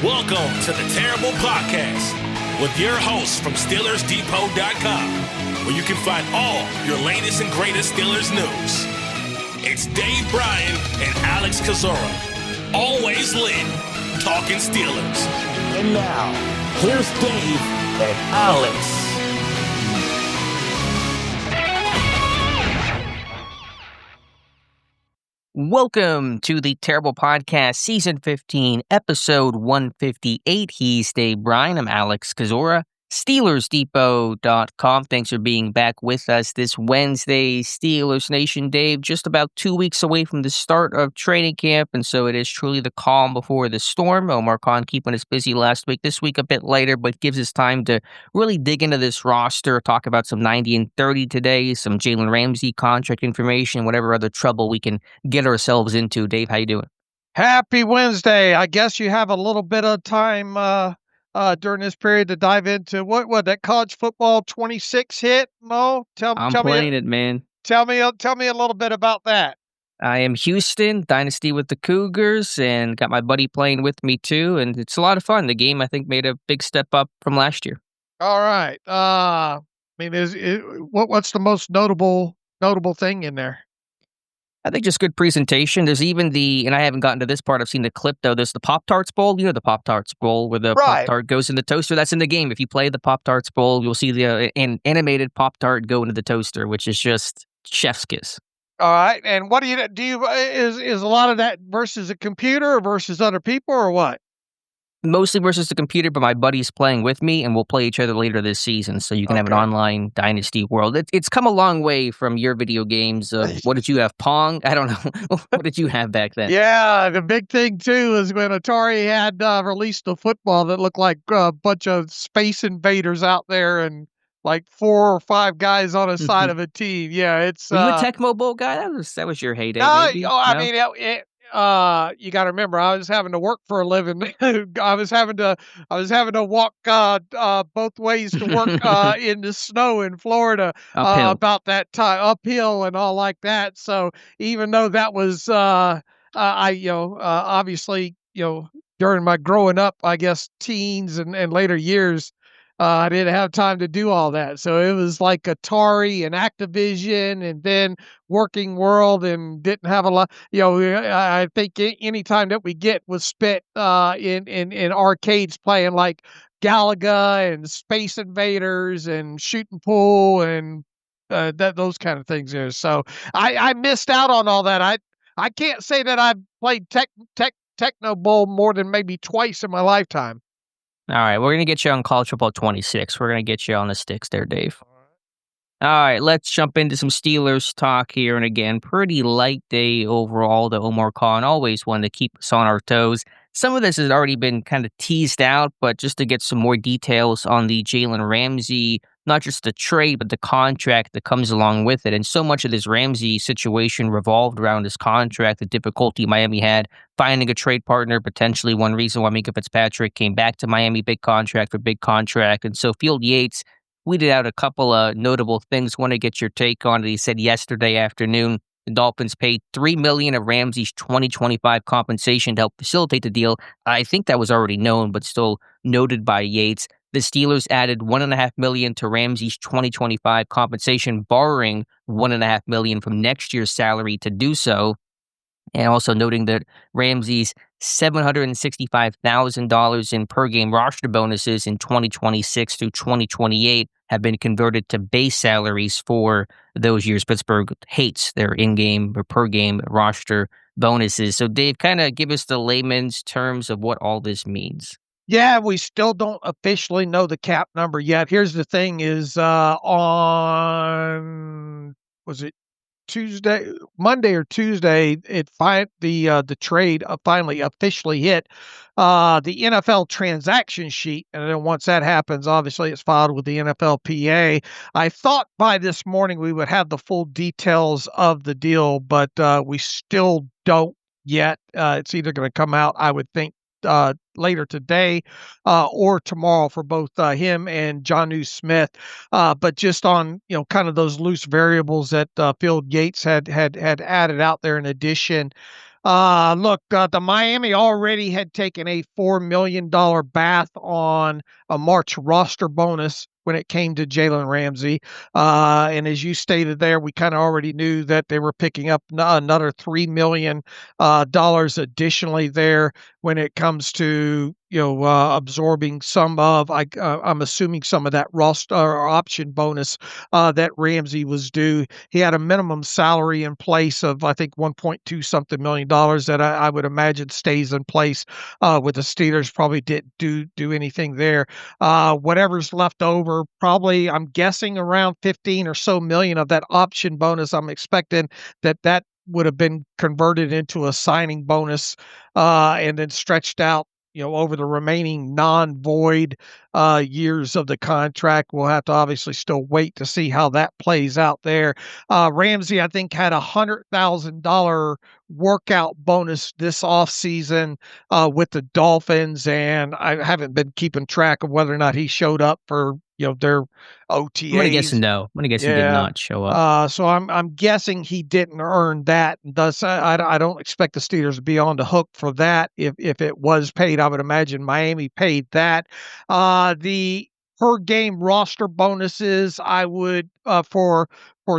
Welcome to the Terrible Podcast with your hosts from SteelersDepot.com, where you can find all your latest and greatest Steelers news. It's Dave Bryan and Alex Kozora, always lit, talking Steelers. And now, here's Dave and Alex. Welcome to the Terrible Podcast, Season 15, Episode 158. He's Dave Bryan. I'm Alex Kozora. SteelersDepot.com. Thanks for being back with us this Wednesday. Steelers Nation, Dave, just about 2 weeks away from the start of training camp, and so it is truly the calm before the storm. Omar Khan keeping us busy last week. This week a bit later, but gives us time to really dig into this roster, talk about some 90 and 30 today, some Jalen Ramsey contract information, whatever other trouble we can get ourselves into. Dave, how you doing? Happy Wednesday. I guess you have a little bit of time during this period to dive into what that college football 26 hit, Mo? I'm playing it, man. Tell me a little bit about that. I am Houston, Dynasty with the Cougars, and got my buddy playing with me too, and it's a lot of fun. The game, I think, made a big step up from last year. All right. What's the most notable thing in there? I think just good presentation. There's even and I haven't gotten to this part, I've seen the clip though, there's the Pop-Tarts Bowl. You know the Pop-Tarts Bowl where the Pop-Tart goes in the toaster? That's in the game. If you play the Pop-Tarts Bowl, you'll see the animated Pop-Tart go into the toaster, which is just chef's kiss. All right. And what is a lot of that versus a computer or versus other people or what? Mostly versus the computer, but my buddy's playing with me, and we'll play each other later this season, so you can have an online Dynasty world. It's come a long way from your video games. What did you have, Pong? I don't know. What did you have back then? Yeah, the big thing, too, is when Atari had released a football that looked like a bunch of space invaders out there and like 4 or 5 guys on a side of a team. Yeah, it's... Were you a Tecmo Bowl guy? That was your heyday, maybe? You got to remember, I was having to work for a living. I was having to walk both ways to work in the snow in Florida about that time, uphill and all like that. So even though that was obviously during my growing up, I guess teens and later years. I didn't have time to do all that. So it was like Atari and Activision and then Working World and didn't have a lot. I think any time that we get was spent in arcades playing like Galaga and Space Invaders and Shooting Pool and those kind of things there. So I missed out on all that. I can't say that I've played Techno Bowl more than maybe twice in my lifetime. All right, we're going to get you on College Football 26. We're going to get you on the sticks there, Dave. All right, let's jump into some Steelers talk here. And again, pretty light day overall. The Omar Khan always wanted to keep us on our toes. Some of this has already been kind of teased out, but just to get some more details on the Jalen Ramsey, not just the trade, but the contract that comes along with it. And so much of this Ramsey situation revolved around his contract, the difficulty Miami had finding a trade partner, potentially one reason why Minkah Fitzpatrick came back to Miami, big contract for big contract. And so Field Yates tweeted out a couple of notable things. Want to get your take on it. He said yesterday afternoon, the Dolphins paid $3 million of Ramsey's 2025 compensation to help facilitate the deal. I think that was already known, but still noted by Yates. The Steelers added $1.5 million to Ramsey's 2025 compensation, borrowing $1.5 million from next year's salary to do so. And also noting that Ramsey's $765,000 in per-game roster bonuses in 2026 through 2028 have been converted to base salaries for those years. Pittsburgh hates their in-game or per-game roster bonuses. So, Dave, kind of give us the layman's terms of what all this means. Yeah, we still don't officially know the cap number yet. Here's the thing is was it Monday or Tuesday, the trade finally officially hit the NFL transaction sheet. And then once that happens, obviously it's filed with the NFLPA. I thought by this morning we would have the full details of the deal, but we still don't yet. It's either going to come out, I would think, later today or tomorrow for both him and Jonnu Smith. But just on, kind of those loose variables that Field Yates had added out there in addition. Look, the Miami already had taken a $4 million bath on a March roster bonus when it came to Jalen Ramsey. And as you stated there, we kind of already knew that they were picking up another $3 million additionally there when it comes to absorbing some of I'm assuming some of that roster or option bonus that Ramsey was due. He had a minimum salary in place of I think 1.2 something million dollars that I would imagine stays in place with the Steelers. Probably didn't do anything there. Whatever's left over, probably I'm guessing around 15 or so million of that option bonus. I'm expecting that would have been converted into a signing bonus and then stretched out over the remaining non-void years of the contract. We'll have to obviously still wait to see how that plays out there. Ramsey, I think, had $100,000 workout bonus this offseason with the Dolphins, and I haven't been keeping track of whether or not he showed up for their OTAs. I'm gonna guess no. I'm gonna guess he did not show up. So I'm guessing he didn't earn that. Thus, I don't expect the Steelers to be on the hook for that. If it was paid, I would imagine Miami paid that. The per game roster bonuses, I would for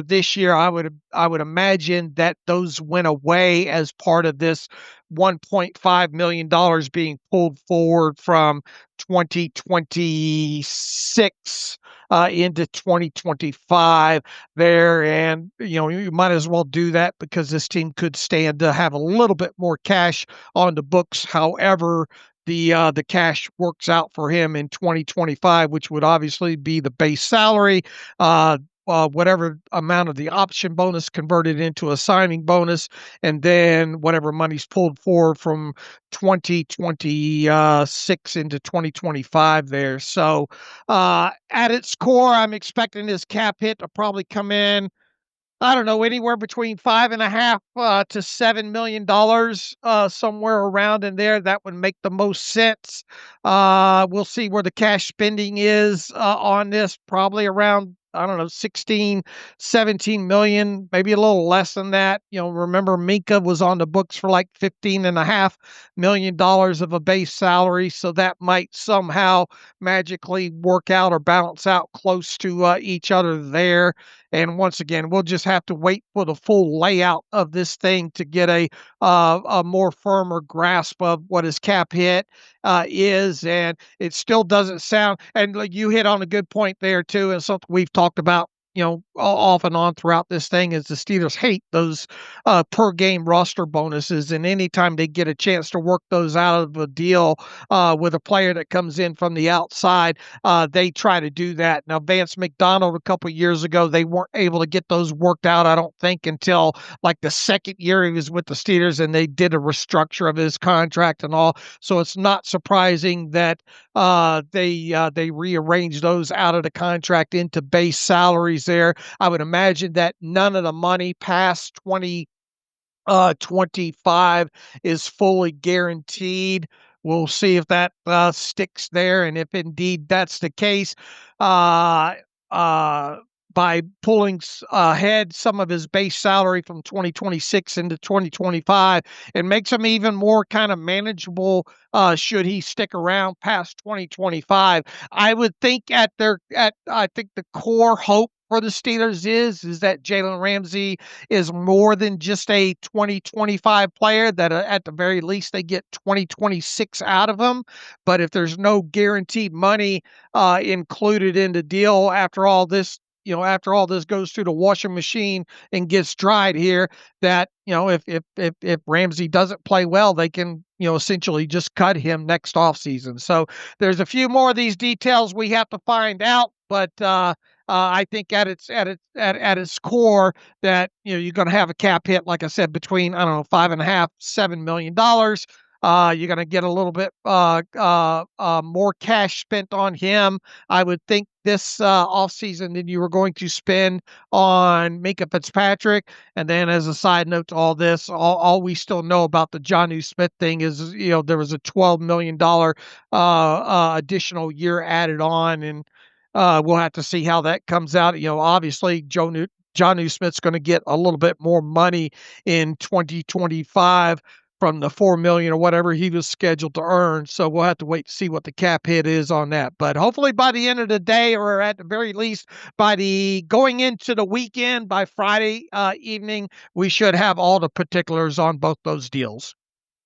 this year, I would imagine that those went away as part of this $1.5 million being pulled forward from 2026 into 2025 there. And, you might as well do that because this team could stand to have a little bit more cash on the books. However, the cash works out for him in 2025, which would obviously be the base salary. Whatever amount of the option bonus converted into a signing bonus, and then whatever money's pulled forward from 2026 into 2025 there. So at its core, I'm expecting this cap hit to probably come in, I don't know, anywhere between $5.5 to $7 million, somewhere around in there. That would make the most sense. We'll see where the cash spending is on this, probably around, I don't know, 16, 17 million, maybe a little less than that. Remember Minka was on the books for like $15.5 million of a base salary. So that might somehow magically work out or balance out close to each other there. And once again, we'll just have to wait for the full layout of this thing to get a more firmer grasp of what his cap hit is. And it still doesn't sound, and like you hit on a good point there too, and something we've talked about off and on throughout this thing, is the Steelers hate those per game roster bonuses. And anytime they get a chance to work those out of a deal with a player that comes in from the outside, they try to do that. Now, Vance McDonald, a couple of years ago, they weren't able to get those worked out, I don't think, until like the second year he was with the Steelers, and they did a restructure of his contract and all. So it's not surprising that they rearranged those out of the contract into base salaries there. I would imagine that none of the money past 2025 is fully guaranteed. We'll see if that sticks there, and if indeed that's the case, by pulling ahead some of his base salary from 2026 into 2025, it makes him even more kind of manageable should he stick around past 2025. I would think I think the core hope for the Steelers is that Jalen Ramsey is more than just a 2025 player, that at the very least they get 2026 out of him. But if there's no guaranteed money included in the deal after all this, after all this goes through the washing machine and gets dried here, that, if Ramsey doesn't play well, they can, essentially just cut him next offseason. So there's a few more of these details we have to find out, but I think at its core that you're going to have a cap hit, like I said, between $5.5, $7 million. You're going to get a little bit more cash spent on him, I would think, this offseason than you were going to spend on Minkah Fitzpatrick. And then, as a side note to all this, all we still know about the Jonnu Smith thing is, there was a $12 million additional year added on, and we'll have to see how that comes out. Obviously, Jonnu Smith's going to get a little bit more money in 2025 from the $4 million or whatever he was scheduled to earn. So we'll have to wait to see what the cap hit is on that. But hopefully by the end of the day, or at the very least by the going into the weekend, by Friday evening, we should have all the particulars on both those deals.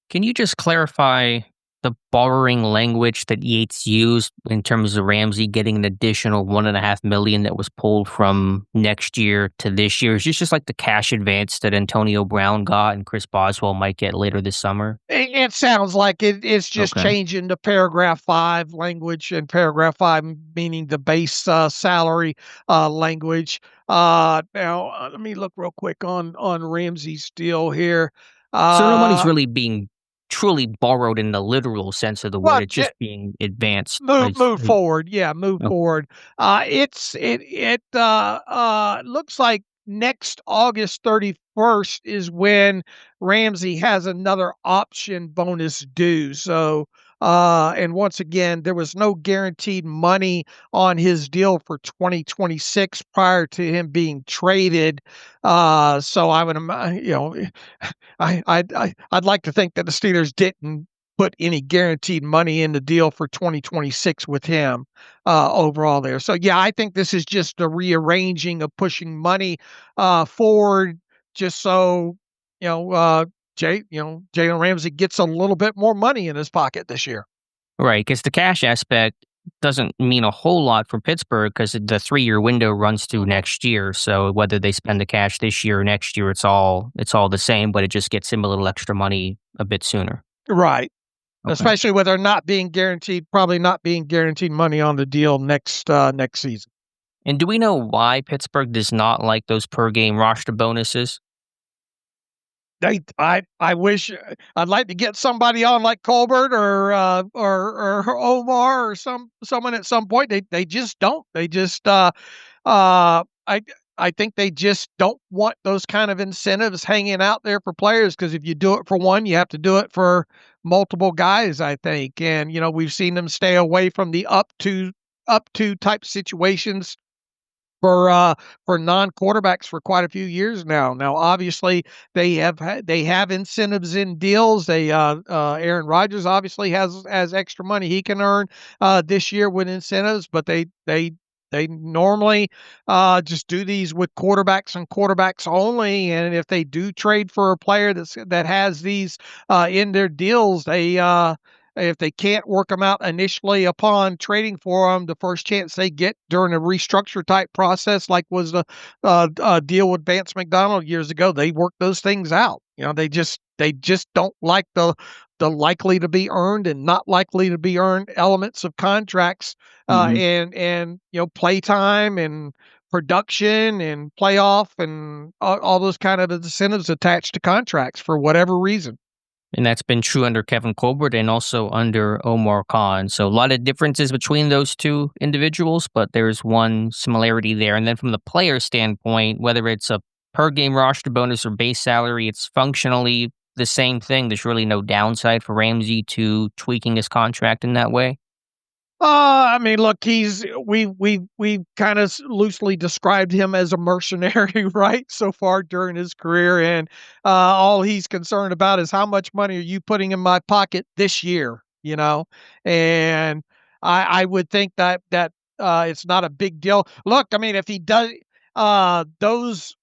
Can you just clarify the borrowing language that Yates used in terms of Ramsey getting an additional $1.5 million that was pulled from next year to this year? Is this just like the cash advance that Antonio Brown got and Chris Boswell might get later this summer? It sounds like it's just Okay. changing the paragraph 5 language, and paragraph 5 meaning the base salary language. Now, let me look real quick on Ramsey's deal here. So no money's really being truly borrowed in the literal sense of the Well, word. It's just being advanced. move forward. Yeah, move Oh. forward. It looks like next August 31st is when Ramsey has another option bonus due. So, and once again, there was no guaranteed money on his deal for 2026 prior to him being traded. So I would, I'd like to think that the Steelers didn't put any guaranteed money in the deal for 2026 with him overall there. So yeah, I think this is just a rearranging of pushing money forward, just so Jalen Ramsey gets a little bit more money in his pocket this year. Right, because the cash aspect doesn't mean a whole lot for Pittsburgh because the 3-year window runs through next year. So whether they spend the cash this year or next year, it's all the same, but it just gets him a little extra money a bit sooner. Right. Okay. Especially with her probably not being guaranteed money on the deal next season. And do we know why Pittsburgh does not like those per game roster bonuses? I wish I'd like to get somebody on like Colbert or Omar or someone at some point. They just don't. They just I think they just don't want those kind of incentives hanging out there for players, because if you do it for one, you have to do it for multiple guys, I think. And we've seen them stay away from the up to type situations for non-quarterbacks for quite a few years now. Now, obviously, they have incentives in deals. Aaron Rodgers obviously has extra money he can earn this year with incentives, but they normally just do these with quarterbacks and quarterbacks only. And if they do trade for a player that has these in their deals, if they can't work them out initially upon trading for them, the first chance they get during a restructure type process, like was the deal with Vance McDonald years ago, they work those things out. They just don't like the likely to be earned and not likely to be earned elements of contracts, and playtime and production and playoff and all those kind of incentives attached to contracts for whatever reason. And that's been true under Kevin Colbert and also under Omar Khan. So a lot of differences between those two individuals, but there's one similarity there. And then from the player standpoint, whether it's a per game roster bonus or base salary, it's functionally the same thing. There's really no downside for Ramsey to tweaking his contract in that way. I mean, look, we kind of loosely described him as a mercenary, right, so far during his career, and all he's concerned about is how much money are you putting in my pocket this year, and I would think that it's not a big deal. Look, I mean, if he does those.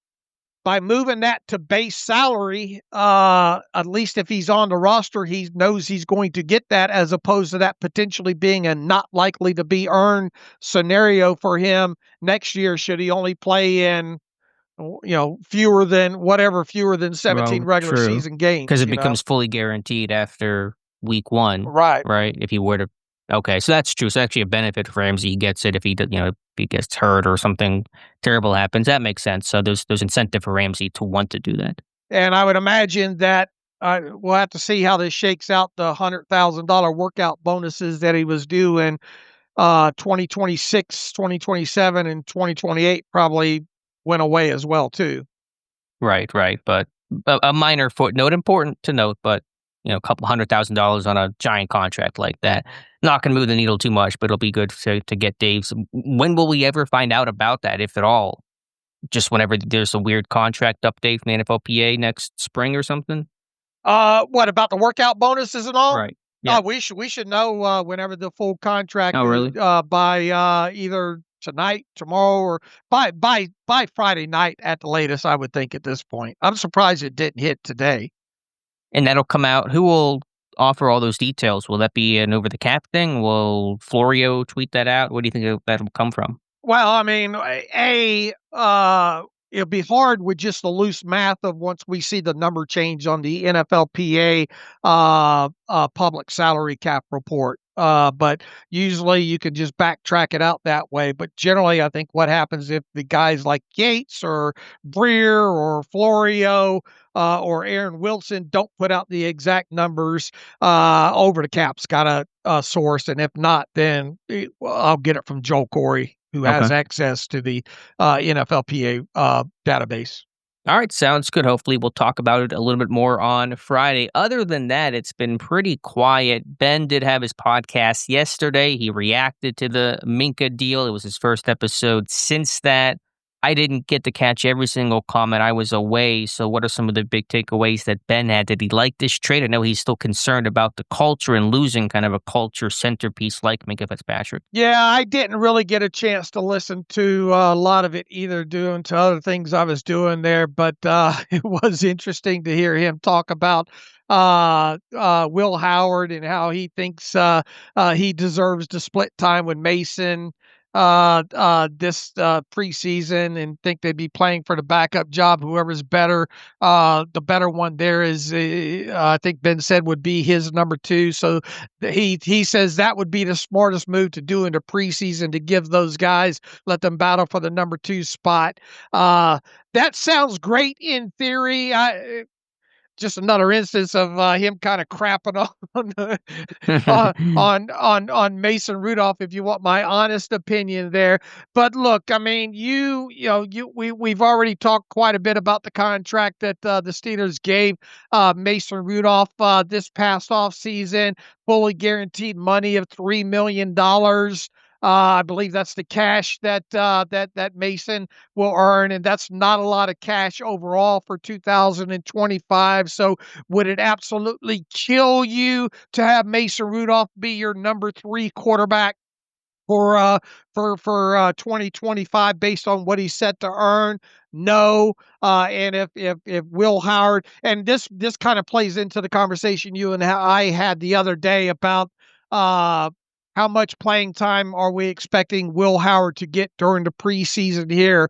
By moving that to base salary, at least if he's on the roster, he knows he's going to get that, as opposed to that potentially being a not likely to be earned scenario for him next year, should he only play in, fewer than 17 regular season games. Because it becomes fully guaranteed after week 1. Right. Right. If he were to. Okay, so that's true. So actually a benefit for Ramsey. He gets it if he, if he gets hurt or something terrible happens. That makes sense. So there's incentive for Ramsey to want to do that. And I would imagine that we'll have to see how this shakes out. The $100,000 workout bonuses that he was due in 2026, 2027, and 2028 probably went away as well too. Right. But a minor footnote, important to note, but a couple $100,000 on a giant contract like that. Not going to move the needle too much, but it'll be good to get Dave's. When will we ever find out about that, if at all? Just whenever there's a weird contract update from the NFLPA next spring or something? What about the workout bonuses and all? Right. Yeah. We should know whenever the full contract Oh, really? by either tonight, tomorrow, or by Friday night at the latest, I would think at this point. I'm surprised it didn't hit today. And that'll come out. Who will offer all those details? Will that be an over the cap thing? Will Florio tweet that out? Where do you think that'll come from? Well, I mean, it'll be hard with just the loose math of once we see the number change on the NFLPA public salary cap report. But usually you can just backtrack it out that way. But generally, I think what happens if the guys like Yates or Breer or Florio or Aaron Wilson don't put out the exact numbers, over the cap's got a source, and if not, then I'll get it from Joel Corey, who has Okay. access to the NFLPA database. All right, sounds good. Hopefully, we'll talk about it a little bit more on Friday. Other than that, it's been pretty quiet. Ben did have his podcast yesterday. He reacted to the Minka deal. It was his first episode since that. I didn't get to catch every single comment. I was away. So, what are some of the big takeaways that Ben had? Did he like this trade? I know he's still concerned about the culture and losing kind of a culture centerpiece like Minka Fitzpatrick. Yeah, I didn't really get a chance to listen to a lot of it either, due to other things I was doing there. But it was interesting to hear him talk about Will Howard and how he thinks he deserves to split time with Mason this preseason, and think they'd be playing for the backup job. Whoever's better, the better one there is, I think Ben said, would be his number two. So he says that would be the smartest move to do in the preseason, to give those guys, let them battle for the number two spot. That sounds great in theory. Just another instance of him kind of crapping on Mason Rudolph, if you want my honest opinion there. But look, I mean, we've already talked quite a bit about the contract that the Steelers gave Mason Rudolph this past off season, fully guaranteed money of $3 million. I believe that's the cash that Mason will earn, and that's not a lot of cash overall for 2025. So, would it absolutely kill you to have Mason Rudolph be your number three quarterback for 2025 based on what he's set to earn? No. And if Will Howard, and this kind of plays into the conversation you and I had the other day about how much playing time are we expecting Will Howard to get during the preseason here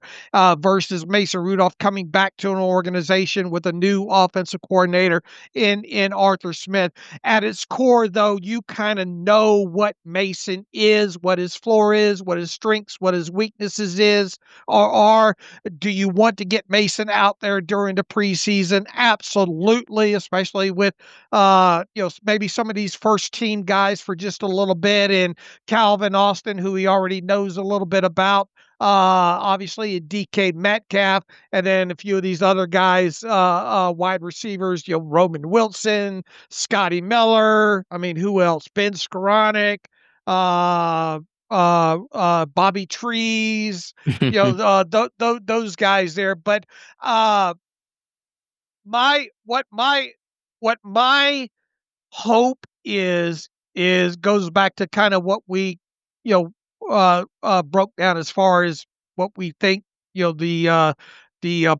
versus Mason Rudolph coming back to an organization with a new offensive coordinator in Arthur Smith. At its core, though, you kind of know what Mason is, what his floor is, what his strengths, what his weaknesses is or are. Do you want to get Mason out there during the preseason? Absolutely, especially with maybe some of these first team guys for just a little bit, and Calvin Austin, who he already knows a little bit about. Obviously, DK Metcalf, and then a few of these other guys, wide receivers, Roman Wilson, Scotty Miller. I mean, who else? Ben Skoranek, Bobby Trees, those guys there. But what my hope is goes back to kind of what we broke down as far as what we think the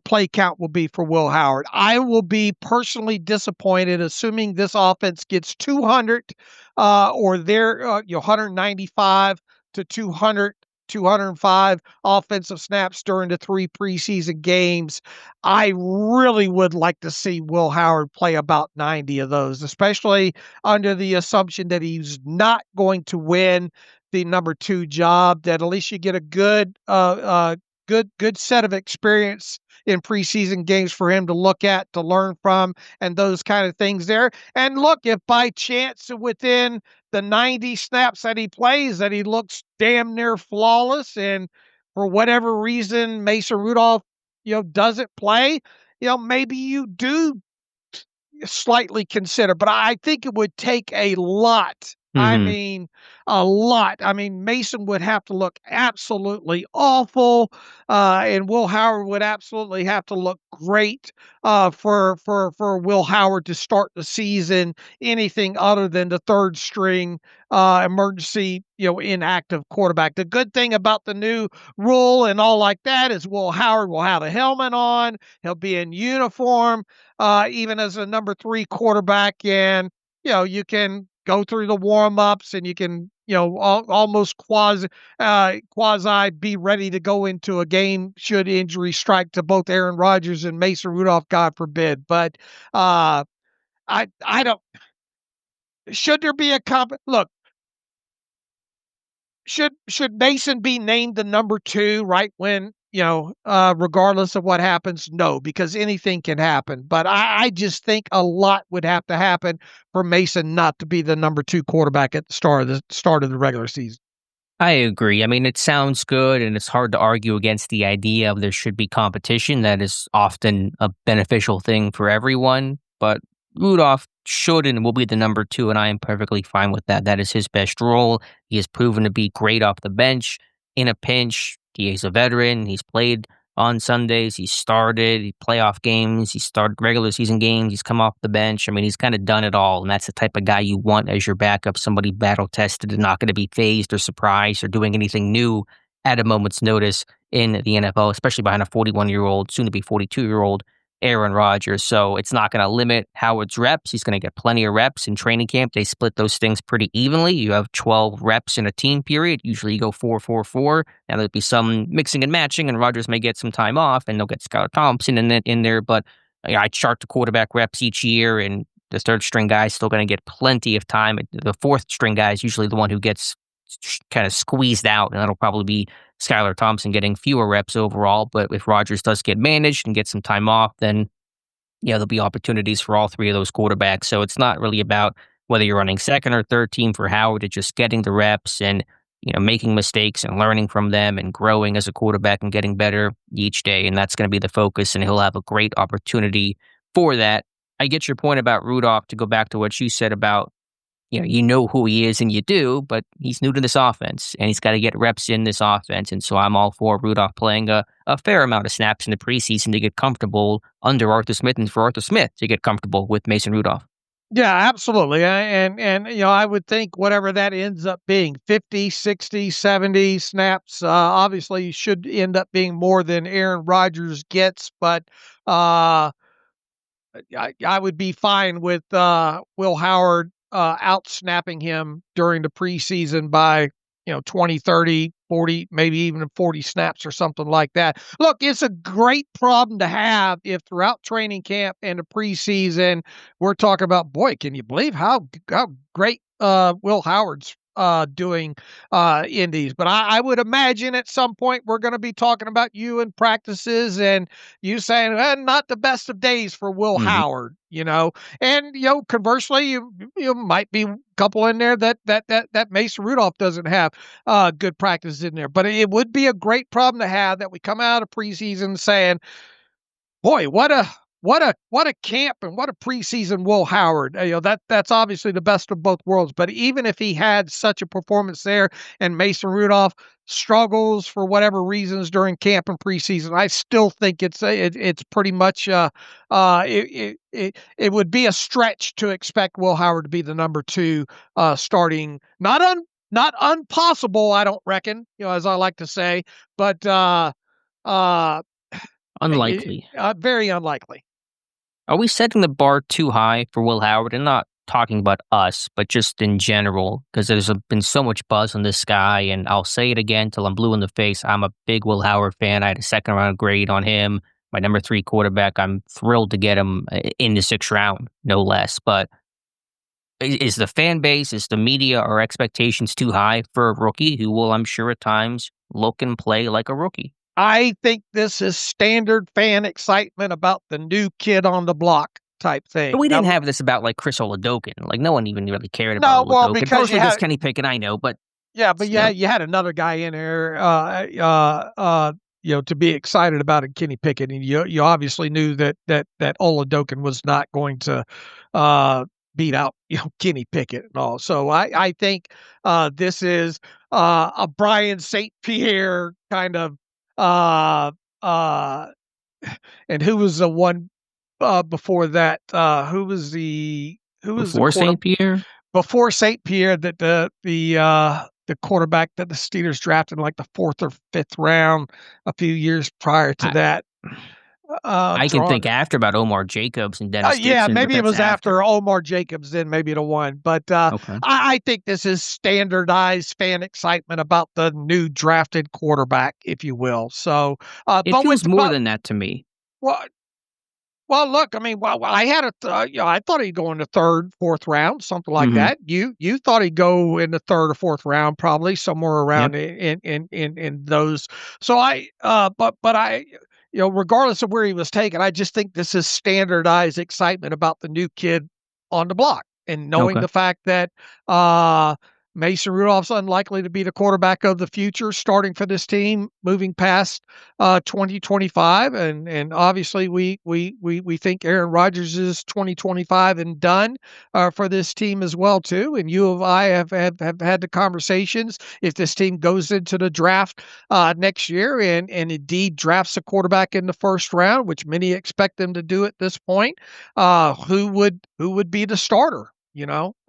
play count will be for Will Howard. I will be personally disappointed, assuming this offense gets 200 or their 195 to 200 205 offensive snaps during the 3 preseason games. I really would like to see Will Howard play about 90 of those, especially under the assumption that he's not going to win the number 2 job, that at least you get a good set of experience in preseason games for him to look at, to learn from, and those kind of things there. And look, if by chance within the 90 snaps that he plays that he looks damn near flawless, and for whatever reason Mason Rudolph doesn't play, maybe you do slightly consider. But I think it would take a lot I Mhm. mean, a lot. I mean, Mason would have to look absolutely awful, and Will Howard would absolutely have to look great for Will Howard to start the season anything other than the third string emergency, inactive quarterback. The good thing about the new rule and all like that is Will Howard will have a helmet on. He'll be in uniform, even as a number 3 quarterback, and you can go through the warm ups and you can, almost quasi be ready to go into a game should injury strike to both Aaron Rodgers and Mason Rudolph, God forbid. But I don't. Should there be a look? Should Mason be named the number 2 right when, regardless of what happens? No, because anything can happen. But I just think a lot would have to happen for Mason not to be the number 2 quarterback at the start of the regular season. I agree. I mean, it sounds good, and it's hard to argue against the idea of there should be competition. That is often a beneficial thing for everyone. But Rudolph should and will be the number 2, and I am perfectly fine with that. That is his best role. He has proven to be great off the bench in a pinch. He is a veteran. He's played on Sundays. He started playoff games. He started regular season games. He's come off the bench. I mean, he's kind of done it all, and that's the type of guy you want as your backup, somebody battle-tested and not going to be phased or surprised or doing anything new at a moment's notice in the NFL, especially behind a 41-year-old, soon-to-be 42-year-old Aaron Rodgers. So it's not going to limit Howard's reps. He's going to get plenty of reps in training camp. They split those things pretty evenly. You have 12 reps in a team period. Usually you go 4-4-4. Now there'll be some mixing and matching, and Rodgers may get some time off, and they'll get Skylar Thompson in there. But I chart the quarterback reps each year, and the third string guy is still going to get plenty of time. The fourth string guy is usually the one who gets kind of squeezed out, and that'll probably be Skylar Thompson getting fewer reps overall. But if Rodgers does get managed and get some time off, then there'll be opportunities for all 3 of those quarterbacks. So it's not really about whether you're running second or third team for Howard. It's just getting the reps and making mistakes and learning from them and growing as a quarterback and getting better each day. And that's going to be the focus, and he'll have a great opportunity for that. I get your point about Rudolph, to go back to what you said about you know who he is and you do, but he's new to this offense and he's got to get reps in this offense. And so I'm all for Rudolph playing a fair amount of snaps in the preseason to get comfortable under Arthur Smith, and for Arthur Smith to get comfortable with Mason Rudolph. Yeah, absolutely. And I would think whatever that ends up being, 50, 60, 70 snaps, obviously should end up being more than Aaron Rodgers gets, but I would be fine with Will Howard out snapping him during the preseason by 20, 30, 40, maybe even 40 snaps or something like that. Look, it's a great problem to have if throughout training camp and the preseason we're talking about, boy, can you believe how great Will Howard's doing in these. But I would imagine at some point we're going to be talking about you in practices and you saying, not the best of days for Will Howard, and conversely, you might be a couple in there that Mason Rudolph doesn't have good practices in there. But it would be a great problem to have that we come out of preseason saying, boy, what a camp and what a preseason Will Howard. That's obviously the best of both worlds. But even if he had such a performance there and Mason Rudolph struggles for whatever reasons during camp and preseason, I still think it's pretty much it would be a stretch to expect Will Howard to be the number 2 starting. Not impossible, I don't reckon, as I like to say, but Unlikely. Very unlikely. Are we setting the bar too high for Will Howard? And not talking about us, but just in general, because there's been so much buzz on this guy, and I'll say it again till I'm blue in the face. I'm a big Will Howard fan. I had a second round grade on him, my number 3 quarterback. I'm thrilled to get him in the 6th round, no less. But is the fan base, is the media, or expectations too high for a rookie who will, I'm sure at times, look and play like a rookie? I think this is standard fan excitement about the new kid on the block type thing. But we didn't have this about like Chris Oladokin. Like no one even really cared about Oladokin. Because you had Kenny Pickett, I know, but you had another guy in there, to be excited about in Kenny Pickett, and you obviously knew that Oladokin was not going to beat out Kenny Pickett and all. So I think this is a Brian St. Pierre kind of uh, and who was the one before that? Who was the Before St. Pierre? before St. Pierre, that the quarterback that the Steelers drafted in like the 4th or 5th round a few years prior to that. I can think after about Omar Jacobs and Dennis Dixon. Maybe it was after Omar Jacobs, then maybe the one. But Okay. I think this is standardized fan excitement about the new drafted quarterback, if you will. So, It feels more than that to me. Well, look, I mean, I had I thought he'd go in the 3rd, 4th round, something like that. You thought he'd go in the 3rd or 4th round, probably somewhere around in those. So but I, regardless of where he was taken, I just think this is standardized excitement about the new kid on the block, and knowing the fact that Mason Rudolph's unlikely to be the quarterback of the future starting for this team moving past 2025. And obviously we think Aaron Rodgers is 2025 and done for this team as well too. And you and I have had the conversations. If this team goes into the draft next year and indeed drafts a quarterback in the 1st round, which many expect them to do at this point, who would be the starter?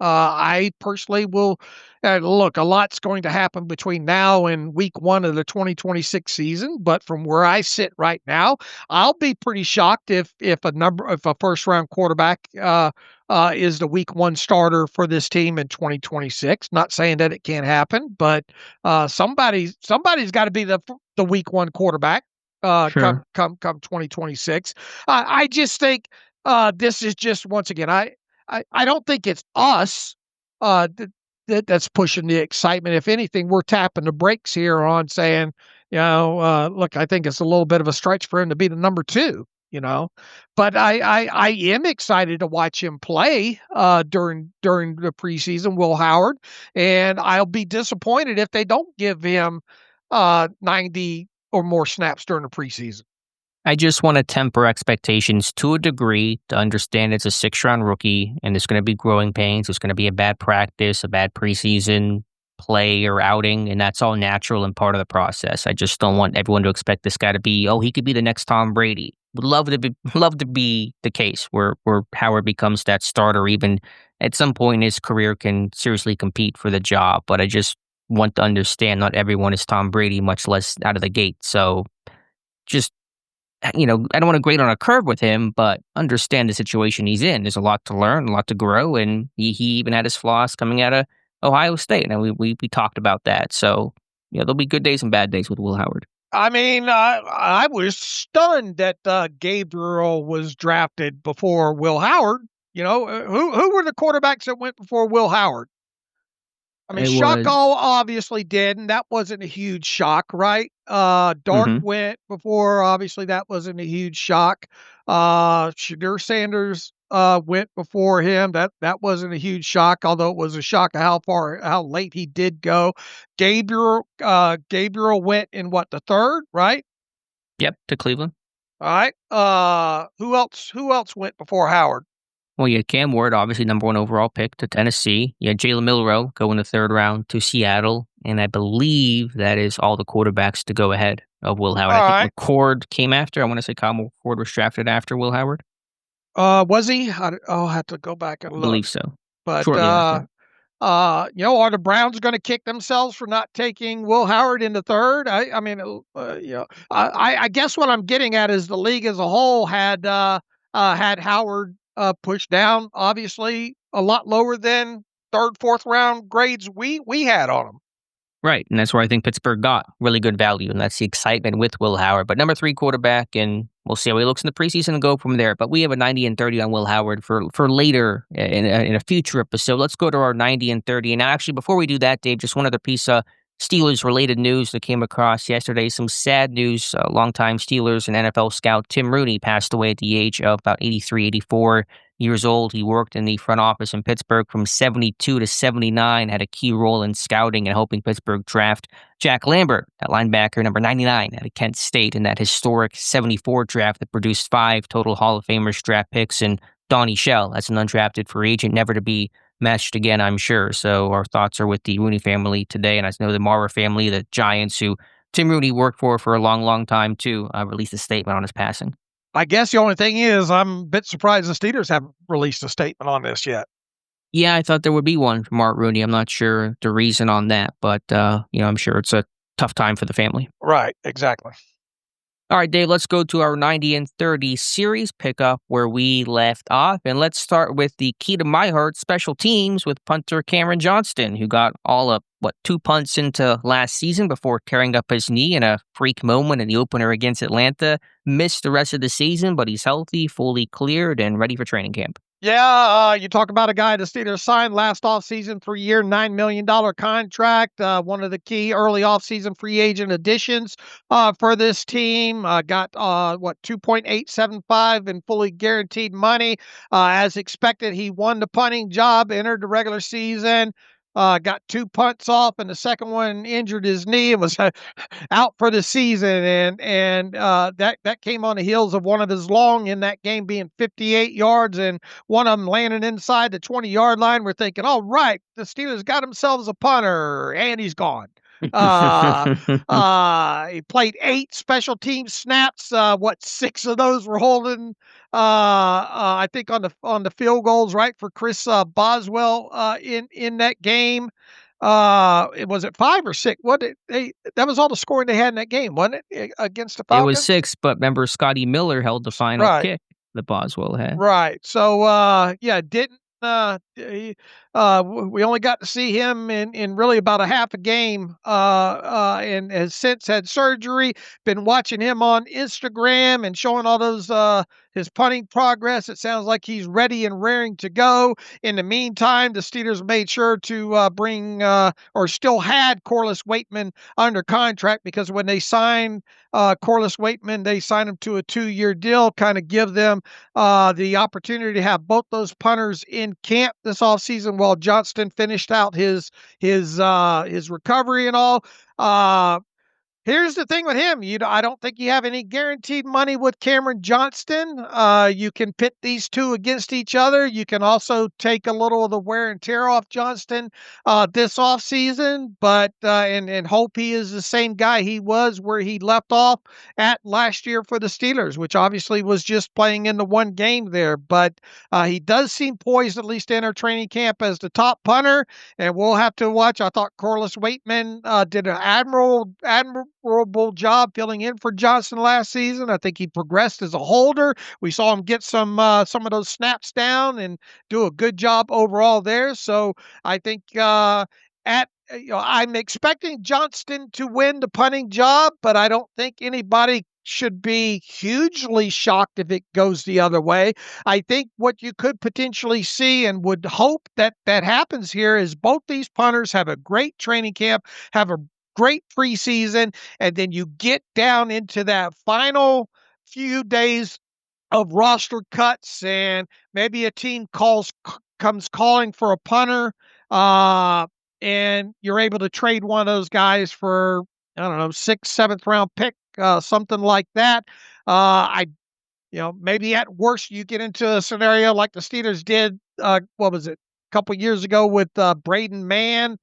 I personally will look, a lot's going to happen between now and week 1 of the 2026 season. But from where I sit right now, I'll be pretty shocked if a 1st round quarterback is the week 1 starter for this team in 2026. Not saying that it can't happen, but somebody's got to be the week 1 quarterback come 2026. I just think this is just, once again, I don't think it's us that's pushing the excitement. If anything, we're tapping the brakes here on saying, look, I think it's a little bit of a stretch for him to be the number 2, But I am excited to watch him play during the preseason, Will Howard, and I'll be disappointed if they don't give him 90 or more snaps during the preseason. I just want to temper expectations to a degree to understand it's a 6th-round rookie and there's going to be growing pains. There's going to be a bad practice, a bad preseason play or outing, and that's all natural and part of the process. I just don't want everyone to expect this guy to be, he could be the next Tom Brady. Would love to be the case where Howard becomes that starter, even at some point in his career can seriously compete for the job. But I just want to understand not everyone is Tom Brady, much less out of the gate. So just, I don't want to grade on a curve with him, but understand the situation he's in. There's a lot to learn, a lot to grow, and he even had his flaws coming out of Ohio State, and we talked about that. So, there'll be good days and bad days with Will Howard. I mean, I was stunned that Gabriel was drafted before Will Howard. Who were the quarterbacks that went before Will Howard? I mean, Shuckle obviously did, and that wasn't a huge shock, right? Dart went before, obviously that wasn't a huge shock. Shadur Sanders went before him. That wasn't a huge shock, although it was a shock of how late he did go. Gabriel went in the 3rd, right? Yep, to Cleveland. All right. Who else went before Howard? Well, you had Cam Ward, obviously number 1 overall pick to Tennessee. You had Jalen Milroe go in the 3rd round to Seattle. And I believe that is all the quarterbacks to go ahead of Will Howard. I think McCord came after. I want to say Kyle McCord was drafted after Will Howard. Was he? I'll have to go back and look. I believe so. But, are the Browns going to kick themselves for not taking Will Howard in the 3rd? I guess what I'm getting at is the league as a whole had Howard pushed down, obviously a lot lower than 3rd, 4th round grades we had on him. Right, and that's where I think Pittsburgh got really good value, and that's the excitement with Will Howard. But number 3 quarterback, and we'll see how he looks in the preseason and go from there. But we have a 90 and 30 on Will Howard for later in a future episode. Let's go to our 90 and 30. And actually, before we do that, Dave, just one other piece of Steelers-related news that came across yesterday. Some sad news. Longtime Steelers and NFL scout Tim Rooney passed away at the age of about 83, 84 years old. He worked in the front office in Pittsburgh from 72 to 79, had a key role in scouting and helping Pittsburgh draft Jack Lambert, that linebacker number 99 out of Kent State, in that historic 74 draft that produced 5 total Hall of Famers draft picks, and Donnie Shell as an undrafted free agent, never to be meshed again, I'm sure. So our thoughts are with the Rooney family today. And I know the Mara family, the Giants, who Tim Rooney worked for a long, long time, too, released a statement on his passing. I guess the only thing is I'm a bit surprised the Steelers haven't released a statement on this yet. Yeah, I thought there would be one from Mark Rooney. I'm not sure the reason on that, but, I'm sure it's a tough time for the family. Right, exactly. All right, Dave, let's go to our 90 and 30 series pickup where we left off. And let's start with the key to my heart, special teams, with punter Cameron Johnston, who got all of, 2 punts into last season before tearing up his knee in a freak moment in the opener against Atlanta. Missed the rest of the season, but he's healthy, fully cleared, and ready for training camp. Yeah, you talk about a guy the Steelers signed last offseason, 3-year, $9 million contract. One of the key early offseason free agent additions for this team. Got 2.875 in fully guaranteed money. As expected, he won the punting job, entered the regular season. Got 2 punts off, and the second one injured his knee and was out for the season. And that came on the heels of one of his long in that game being 58 yards, and one of them landing inside the 20-yard line. We're thinking, all right, the Steelers got themselves a punter, and he's gone. He played 8 special team snaps. 6 of those were holding. I think on the field goals, right, for Chris Boswell in that game. Was it 5 or 6? That was all the scoring they had in that game, wasn't it? Against the Falcons? It was 6, but remember Scotty Miller held the final kick that Boswell had. Right. So didn't we only got to see him in really about a half a game, and has since had surgery. Been watching him on Instagram and showing all those his punting progress. It sounds like he's ready and raring to go. In the meantime, the Steelers made sure to bring or still had Corliss Waitman under contract, because when they signed Corliss Waitman, they signed him to a 2-year deal, kind of give them the opportunity to have both those punters in camp this offseason while Johnston finished out his recovery and all. Here's the thing with him. I don't think you have any guaranteed money with Cameron Johnston. You can pit these two against each other. You can also take a little of the wear and tear off Johnston this offseason, but and hope he is the same guy he was where he left off at last year for the Steelers, which obviously was just playing in the one game there. But he does seem poised at least to enter training camp as the top punter, and we'll have to watch. I thought Corliss Waitman did an admirable job filling in for Johnston last season. I think he progressed as a holder. We saw him get some of those snaps down and do a good job overall there. So I think I'm expecting Johnston to win the punting job, but I don't think anybody should be hugely shocked if it goes the other way. I think what you could potentially see and would hope that happens here is both these punters have a great training camp, have a great preseason, and then you get down into that final few days of roster cuts, and maybe a team comes calling for a punter, and you're able to trade one of those guys for, I don't know, 6th, 7th round pick, something like that. Maybe at worst you get into a scenario like the Steelers did. What was it? A couple years ago with Braden Mann.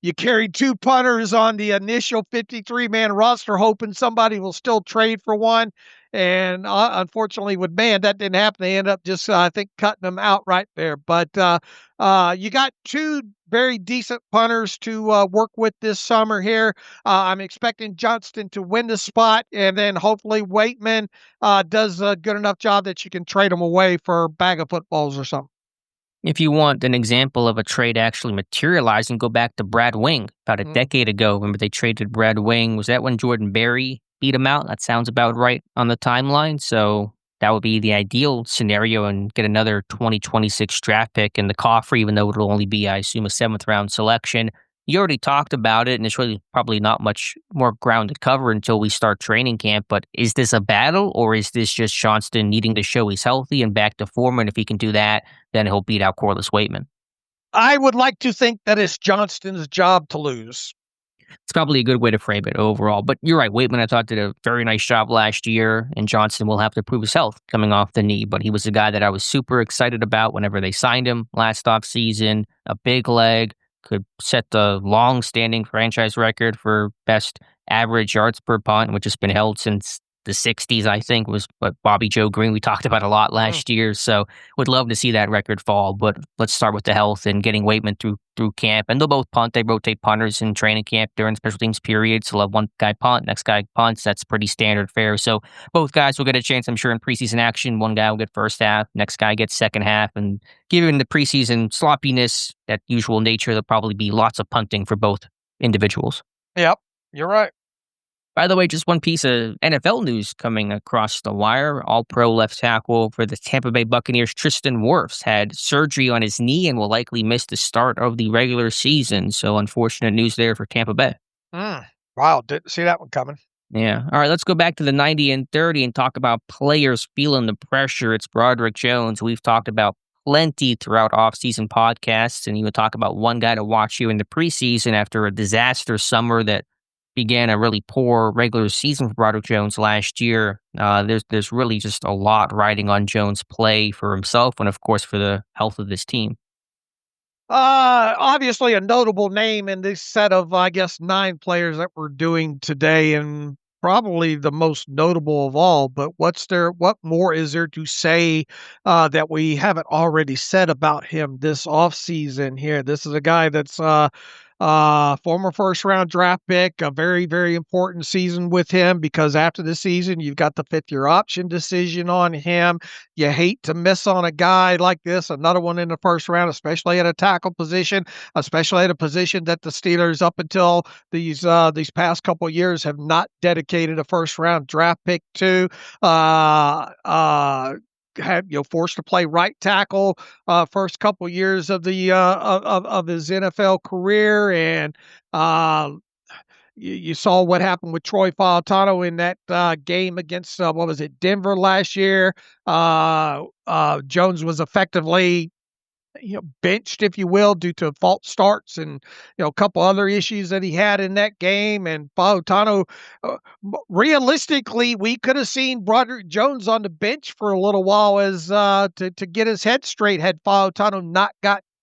You carried 2 punters on the initial 53-man roster, hoping somebody will still trade for one. And unfortunately, with Mann, that didn't happen. They ended up just, I think, cutting them out right there. But you got 2 very decent punters to work with this summer here. I'm expecting Johnston to win the spot, and then hopefully Waitman does a good enough job that you can trade him away for a bag of footballs or something. If you want an example of a trade actually materializing, go back to Brad Wing about a decade ago. Remember they traded Brad Wing? Was that when Jordan Berry beat him out? That sounds about right on the timeline. So that would be the ideal scenario, and get another 2026 draft pick in the coffer, even though it'll only be, I assume, a 7th round selection. You already talked about it, and there's really probably not much more ground to cover until we start training camp. But is this a battle, or is this just Johnston needing to show he's healthy and back to form? And if he can do that, then he'll beat out Corliss Waitman. I would like to think that it's Johnston's job to lose. It's probably a good way to frame it overall. But you're right. Waitman, I thought, did a very nice job last year, and Johnston will have to prove his health coming off the knee. But he was a guy that I was super excited about whenever they signed him last offseason. A big leg, could set the long-standing franchise record for best average yards per punt, which has been held since the 60s, I think, was what Bobby Joe Green we talked about a lot last year. So would love to see that record fall. But let's start with the health and getting Waitman through camp. And they'll both punt. They rotate punters in training camp during special teams periods. So let one guy punt, next guy punts. That's pretty standard fare. So both guys will get a chance, I'm sure, in preseason action. One guy will get first half, next guy gets second half. And given the preseason sloppiness, that usual nature, there'll probably be lots of punting for both individuals. Yep, you're right. By the way, just one piece of NFL news coming across the wire. All-pro left tackle for the Tampa Bay Buccaneers, Tristan Wirfs, had surgery on his knee and will likely miss the start of the regular season. So unfortunate news there for Tampa Bay. Wow, didn't see that one coming. Yeah. All right, let's go back to the 90 and 30 and talk about players feeling the pressure. It's Broderick Jones. We've talked about plenty throughout off-season podcasts, and even talk about one guy to watch here in the preseason after a disaster summer that began a really poor regular season for Broderick Jones last year. There's really just a lot riding on Jones' play for himself and, of course, for the health of this team. Obviously a notable name in this set of, I guess, 9 players that we're doing today, and probably the most notable of all. But what more is there to say that we haven't already said about him this offseason here? This is a guy that's former first round draft pick, a very, very important season with him, because after the season, you've got the 5th-year option decision on him. You hate to miss on a guy like this, another one in the first round, especially at a tackle position, especially at a position that the Steelers up until these past couple of years have not dedicated a first round draft pick to. Forced to play right tackle first couple years of the of his NFL career, and you saw what happened with Troy Fautano in that game against what was it, Denver last year. Jones was effectively benched, if you will, due to false starts and a couple other issues that he had in that game. And Fautano, realistically, we could have seen Broderick Jones on the bench for a little while as to get his head straight had Fautano not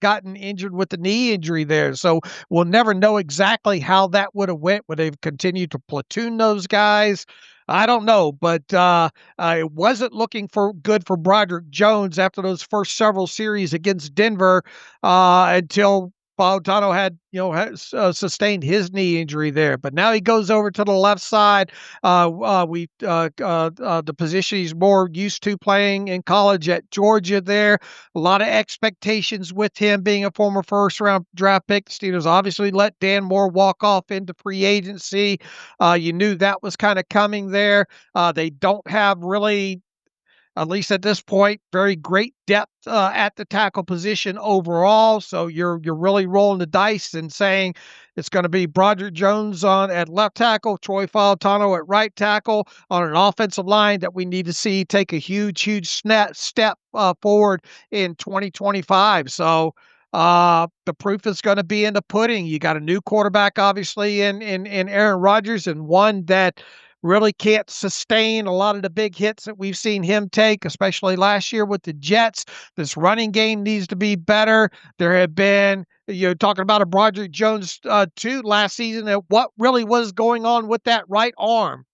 gotten injured with the knee injury there. So we'll never know exactly how that would have went. Would they've continued to platoon those guys? I don't know, but it wasn't looking good for Broderick Jones after those first several series against Denver until Fautano had sustained his knee injury there. But now he goes over to the left side. The position he's more used to playing in college at Georgia there. A lot of expectations with him being a former first-round draft pick. The Steelers obviously let Dan Moore walk off into free agency. You knew that was kind of coming there. They don't have really, at least at this point, very great depth at the tackle position overall. So you're really rolling the dice and saying it's going to be Broderick Jones at left tackle, Troy Fautano at right tackle on an offensive line that we need to see take a huge step forward in 2025. So the proof is going to be in the pudding. You got a new quarterback, obviously, in Aaron Rodgers, and one that really can't sustain a lot of the big hits that we've seen him take, especially last year with the Jets. This running game needs to be better. There have been, talking about a Broderick Jones too last season, and what really was going on with that right arm,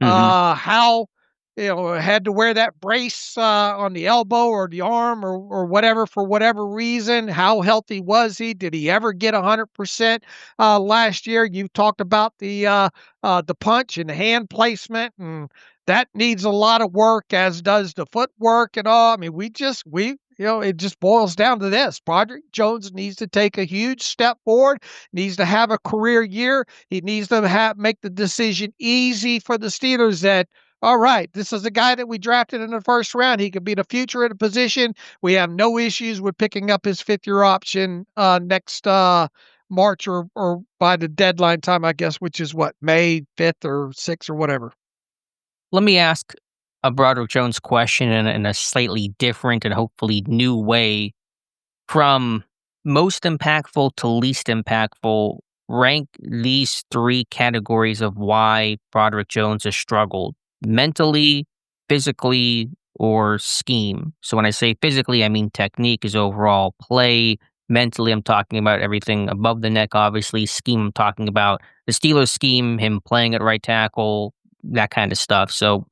how had to wear that brace on the elbow or the arm or whatever for whatever reason. How healthy was he? Did he ever get 100% last year? You talked about the punch and the hand placement, and that needs a lot of work, as does the footwork and all. I mean, it just boils down to this. Broderick Jones needs to take a huge step forward, needs to have a career year. He needs to make the decision easy for the Steelers that, all right, this is a guy that we drafted in the first round. He could be the future at a position. We have no issues with picking up his 5th-year option next March or by the deadline time, I guess, which is what, May 5th or 6th or whatever. Let me ask a Broderick Jones question in a slightly different and hopefully new way. From most impactful to least impactful, rank these three categories of why Broderick Jones has struggled: mentally, physically, or scheme. So when I say physically, I mean technique, is overall play. Mentally, I'm talking about everything above the neck, obviously. Scheme, I'm talking about the Steelers scheme, him playing at right tackle, that kind of stuff. So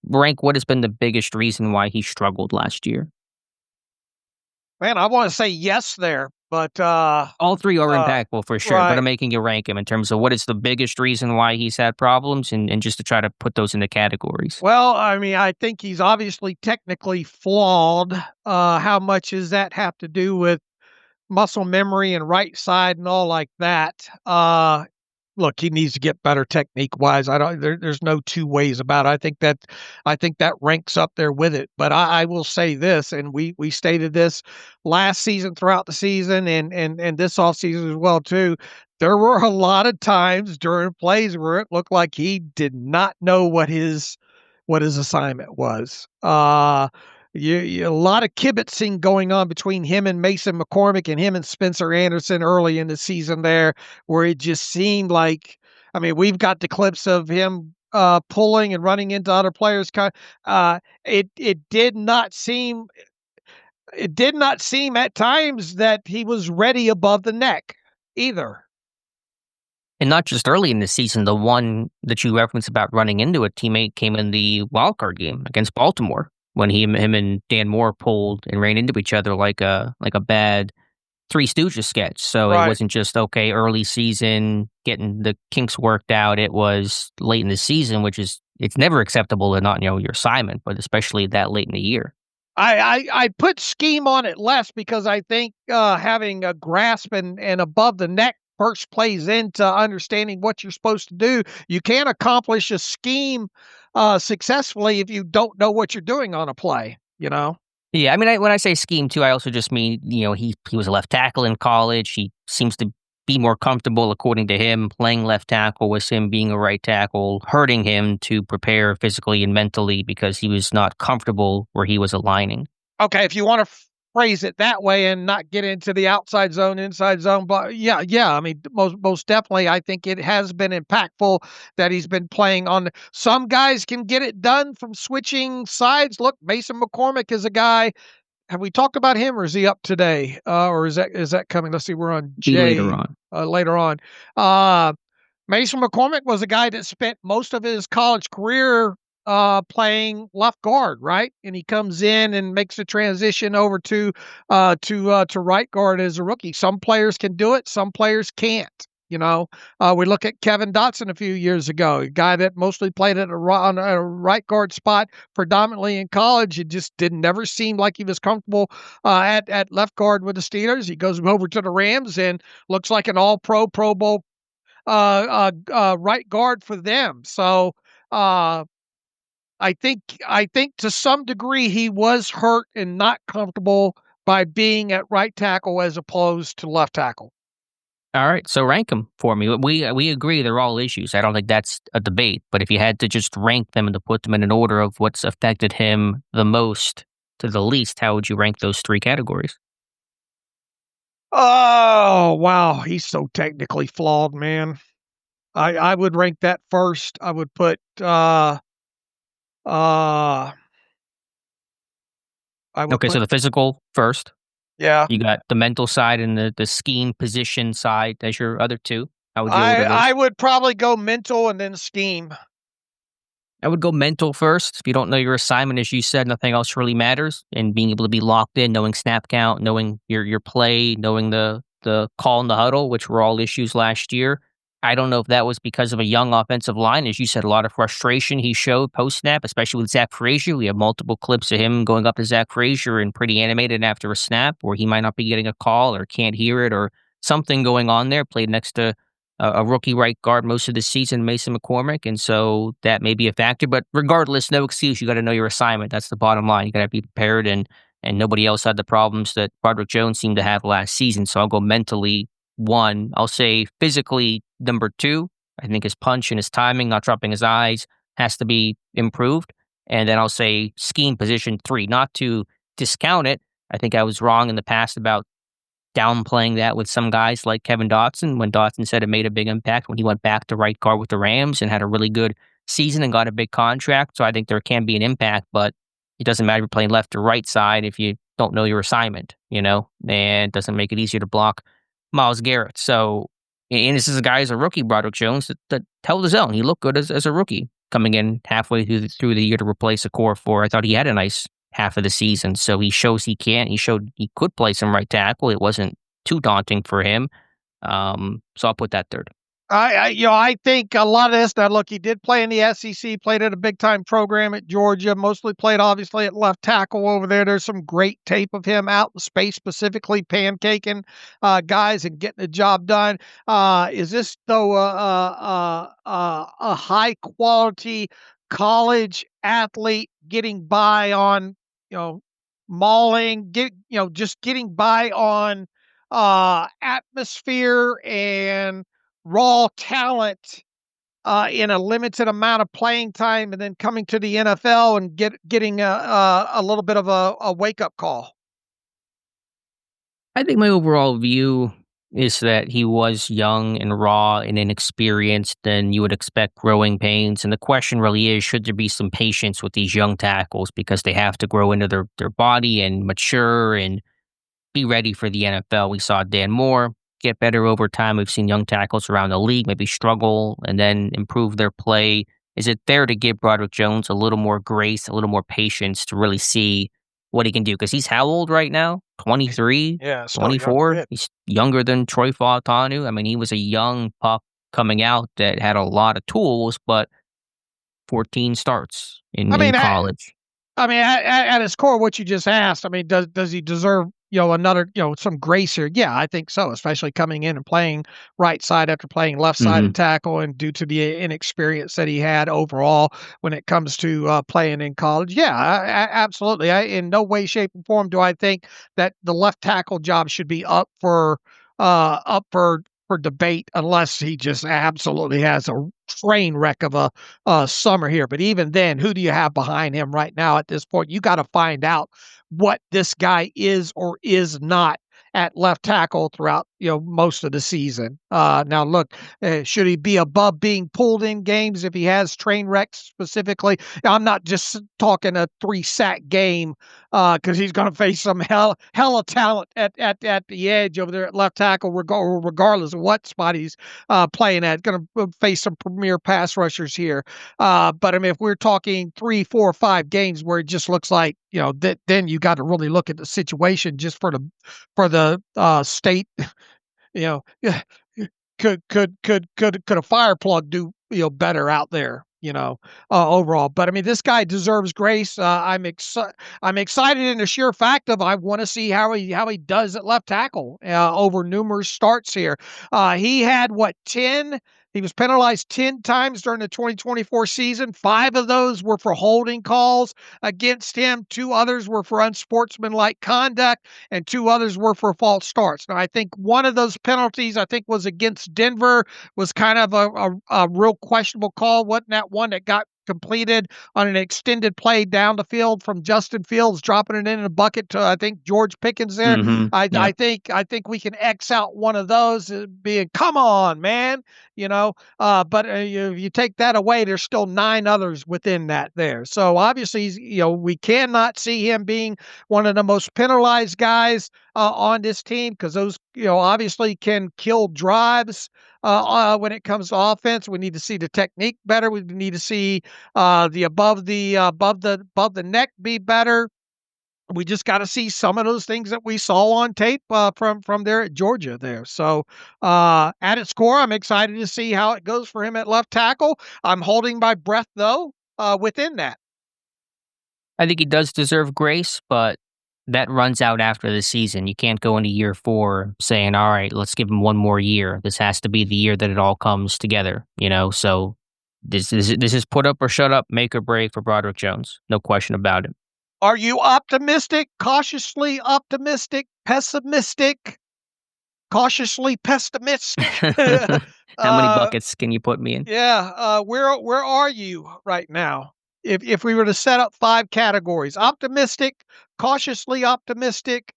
rank what has been the biggest reason why he struggled last year. Man, I want to say yes there, but All three are impactful for sure, but right. I'm making you rank him in terms of what is the biggest reason why he's had problems and just to try to put those into categories. Well, I mean, I think he's obviously technically flawed. How much does that have to do with muscle memory and right side and all like that? Look, he needs to get better technique wise. There's no two ways about it. I think that ranks up there with it. But I will say this, and we stated this last season, throughout the season, and this offseason as well too. There were a lot of times during plays where it looked like he did not know what his assignment was. A lot of kibitzing going on between him and Mason McCormick and him and Spencer Anderson early in the season there, where it just seemed like, I mean, we've got the clips of him pulling and running into other players. It did not seem at times that he was ready above the neck either. And not just early in the season, the one that you referenced about running into a teammate came in the wildcard game against Baltimore when him and Dan Moore pulled and ran into each other like a bad Three Stooges sketch. So Right. It wasn't just, okay, early season, getting the kinks worked out. It was late in the season, which is, it's never acceptable to not know your assignment, but especially that late in the year. I put scheme on it less because I think having a grasp and above the neck first plays into understanding what you're supposed to do. You can't accomplish a scheme successfully if you don't know what you're doing on a play, you know? Yeah, I mean, when I say scheme too, I also just mean, he was a left tackle in college. He seems to be more comfortable, according to him, playing left tackle with him being a right tackle, hurting him to prepare physically and mentally because he was not comfortable where he was aligning. Okay, if you want to phrase it that way and not get into the outside zone, inside zone, but yeah, I mean, most definitely, I think it has been impactful that he's been playing on. Some guys can get it done from switching sides. Look, Mason McCormick is a guy. Have we talked about him, or is he up today? Or is that coming? Let's see, we're on J Later on. Later on. Mason McCormick was a guy that spent most of his college career playing left guard, right? And he comes in and makes the transition over to right guard as a rookie. Some players can do it, some players can't. We look at Kevin Dotson a few years ago, a guy that mostly played on a right guard spot predominantly in college. It just never seem like he was comfortable at left guard with the Steelers. He goes over to the Rams and looks like an All-Pro, Pro Bowl right guard for them. So I think to some degree he was hurt and not comfortable by being at right tackle as opposed to left tackle. All right, so rank them for me. We agree they're all issues. I don't think that's a debate. But if you had to just rank them and to put them in an order of what's affected him the most to the least, how would you rank those three categories? Oh, wow. He's so technically flawed, man. I would rank that first. I would put I would Okay, so the physical first. Yeah. You got the mental side and the scheme position side as your other two. How would you order those? I would probably go mental and then scheme. I would go mental first. If you don't know your assignment, as you said, nothing else really matters. And being able to be locked in, knowing snap count, knowing your play, knowing the call in the huddle, which were all issues last year. I don't know if that was because of a young offensive line. As you said, a lot of frustration he showed post-snap, especially with Zach Frazier. We have multiple clips of him going up to Zach Frazier and pretty animated after a snap where he might not be getting a call or can't hear it or something going on there. Played next to a rookie right guard most of the season, Mason McCormick, and so that may be a factor. But regardless, no excuse. You got to know your assignment. That's the bottom line. You got to be prepared, and nobody else had the problems that Broderick Jones seemed to have last season. So I'll go mentally 1. I'll say physically number 2. I think his punch and his timing, not dropping his eyes, has to be improved. And then I'll say scheme position 3. Not to discount it. I think I was wrong in the past about downplaying that with some guys like Kevin Dotson, when Dotson said it made a big impact when he went back to right guard with the Rams and had a really good season and got a big contract. So I think there can be an impact, but it doesn't matter if you're playing left or right side if you don't know your assignment, and it doesn't make it easier to block Myles Garrett. So, and this is a guy as a rookie, Broderick Jones, that held his own. He looked good as a rookie coming in halfway through the year to replace a core four. I thought he had a nice half of the season. So he shows he can. He showed he could play some right tackle. It wasn't too daunting for him. So I'll put that third. I think a lot of this. Now, look, he did play in the SEC, played at a big time program at Georgia. Mostly played, obviously, at left tackle over there. There's some great tape of him out in space, specifically pancaking guys and getting the job done. Is this though a high quality college athlete getting by on mauling, just getting by on atmosphere and raw talent in a limited amount of playing time, and then coming to the NFL and getting a little bit of a wake up call? I think my overall view is that he was young and raw and inexperienced, and you would expect growing pains. And the question really is, should there be some patience with these young tackles because they have to grow into their body and mature and be ready for the NFL? We saw Dan Moore get better over time. We've seen young tackles around the league maybe struggle and then improve their play. Is it fair to give Broderick Jones a little more grace, a little more patience to really see what he can do? Because he's how old right now? 23, Yeah, 24? He's younger than Troy Fautanu. I mean, he was a young pup coming out that had a lot of tools, but 14 starts in college. At his core, what you just asked, does he deserve another, some grace here? Yeah, I think so, especially coming in and playing right side after playing left side and tackle, and due to the inexperience that he had overall when it comes to playing in college. Yeah, absolutely. In no way, shape, or form do I think that the left tackle job should be up for debate, unless he just absolutely has a train wreck of a summer here. But even then, who do you have behind him right now at this point? You got to find out what this guy is or is not at left tackle throughout most of the season. Now look, should he be above being pulled in games if he has train wrecks specifically? Now, I'm not just talking a 3-sack game because he's going to face some hell of talent at the edge over there at left tackle, regardless of what spot he's playing at. Going to face some premier pass rushers here. But if we're talking 3, 4, 5 games where it just looks like then you got to really look at the situation just for the state. Could a fire plug do better out there? Overall. But this guy deserves grace. I'm excited in the sheer fact of I want to see how he does at left tackle over numerous starts here. He had 10. He was penalized 10 times during the 2024 season. 5 of those were for holding calls against him. 2 others were for unsportsmanlike conduct, and 2 others were for false starts. Now, I think one of those penalties, was against Denver, was kind of a real questionable call. Wasn't that one that got completed on an extended play down the field from Justin Fields, dropping it in a bucket to, I think, George Pickens there? I think we can X out one of those being, come on, man, but if you take that away, there's still 9 others within that there. So obviously, we cannot see him being one of the most penalized guys on this team, because those, obviously can kill drives when it comes to offense. We need to see the technique better. We need to see the above the neck be better. We just got to see some of those things that we saw on tape from there at Georgia there. So at its core, I'm excited to see how it goes for him at left tackle. I'm holding my breath though within that. I think he does deserve grace, but that runs out after the season. You can't go into year 4 saying, all right, let's give him one more year. This has to be the year that it all comes together, So this is put up or shut up, make or break for Broderick Jones. No question about it. Are you optimistic, cautiously optimistic, pessimistic, cautiously pessimistic? How many buckets can you put me in? Yeah. Where are you right now? If we were to set up 5 categories: optimistic, cautiously optimistic,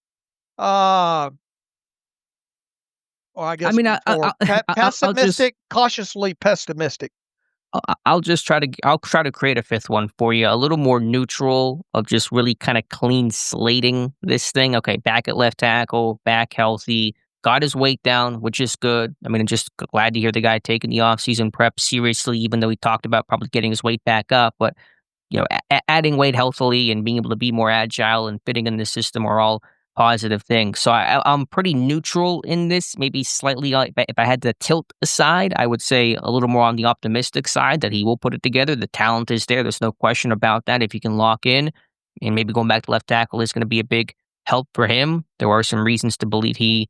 Or I I guess mean, before I'll just pessimistic, cautiously pessimistic. I'll just I'll try to create a fifth one for you, a little more neutral of just really kind of clean slating this thing. Okay, back at left tackle, back healthy, got his weight down, which is good. I mean, I'm just glad to hear the guy taking the offseason prep seriously, even though he talked about probably getting his weight back up. But adding weight healthily and being able to be more agile and fitting in the system are all positive things. So I'm pretty neutral in this. Maybe slightly, if I had to tilt aside, I would say a little more on the optimistic side that he will put it together. The talent is there. There's no question about that. If you can lock in, and maybe going back to left tackle is going to be a big help for him. There are some reasons to believe he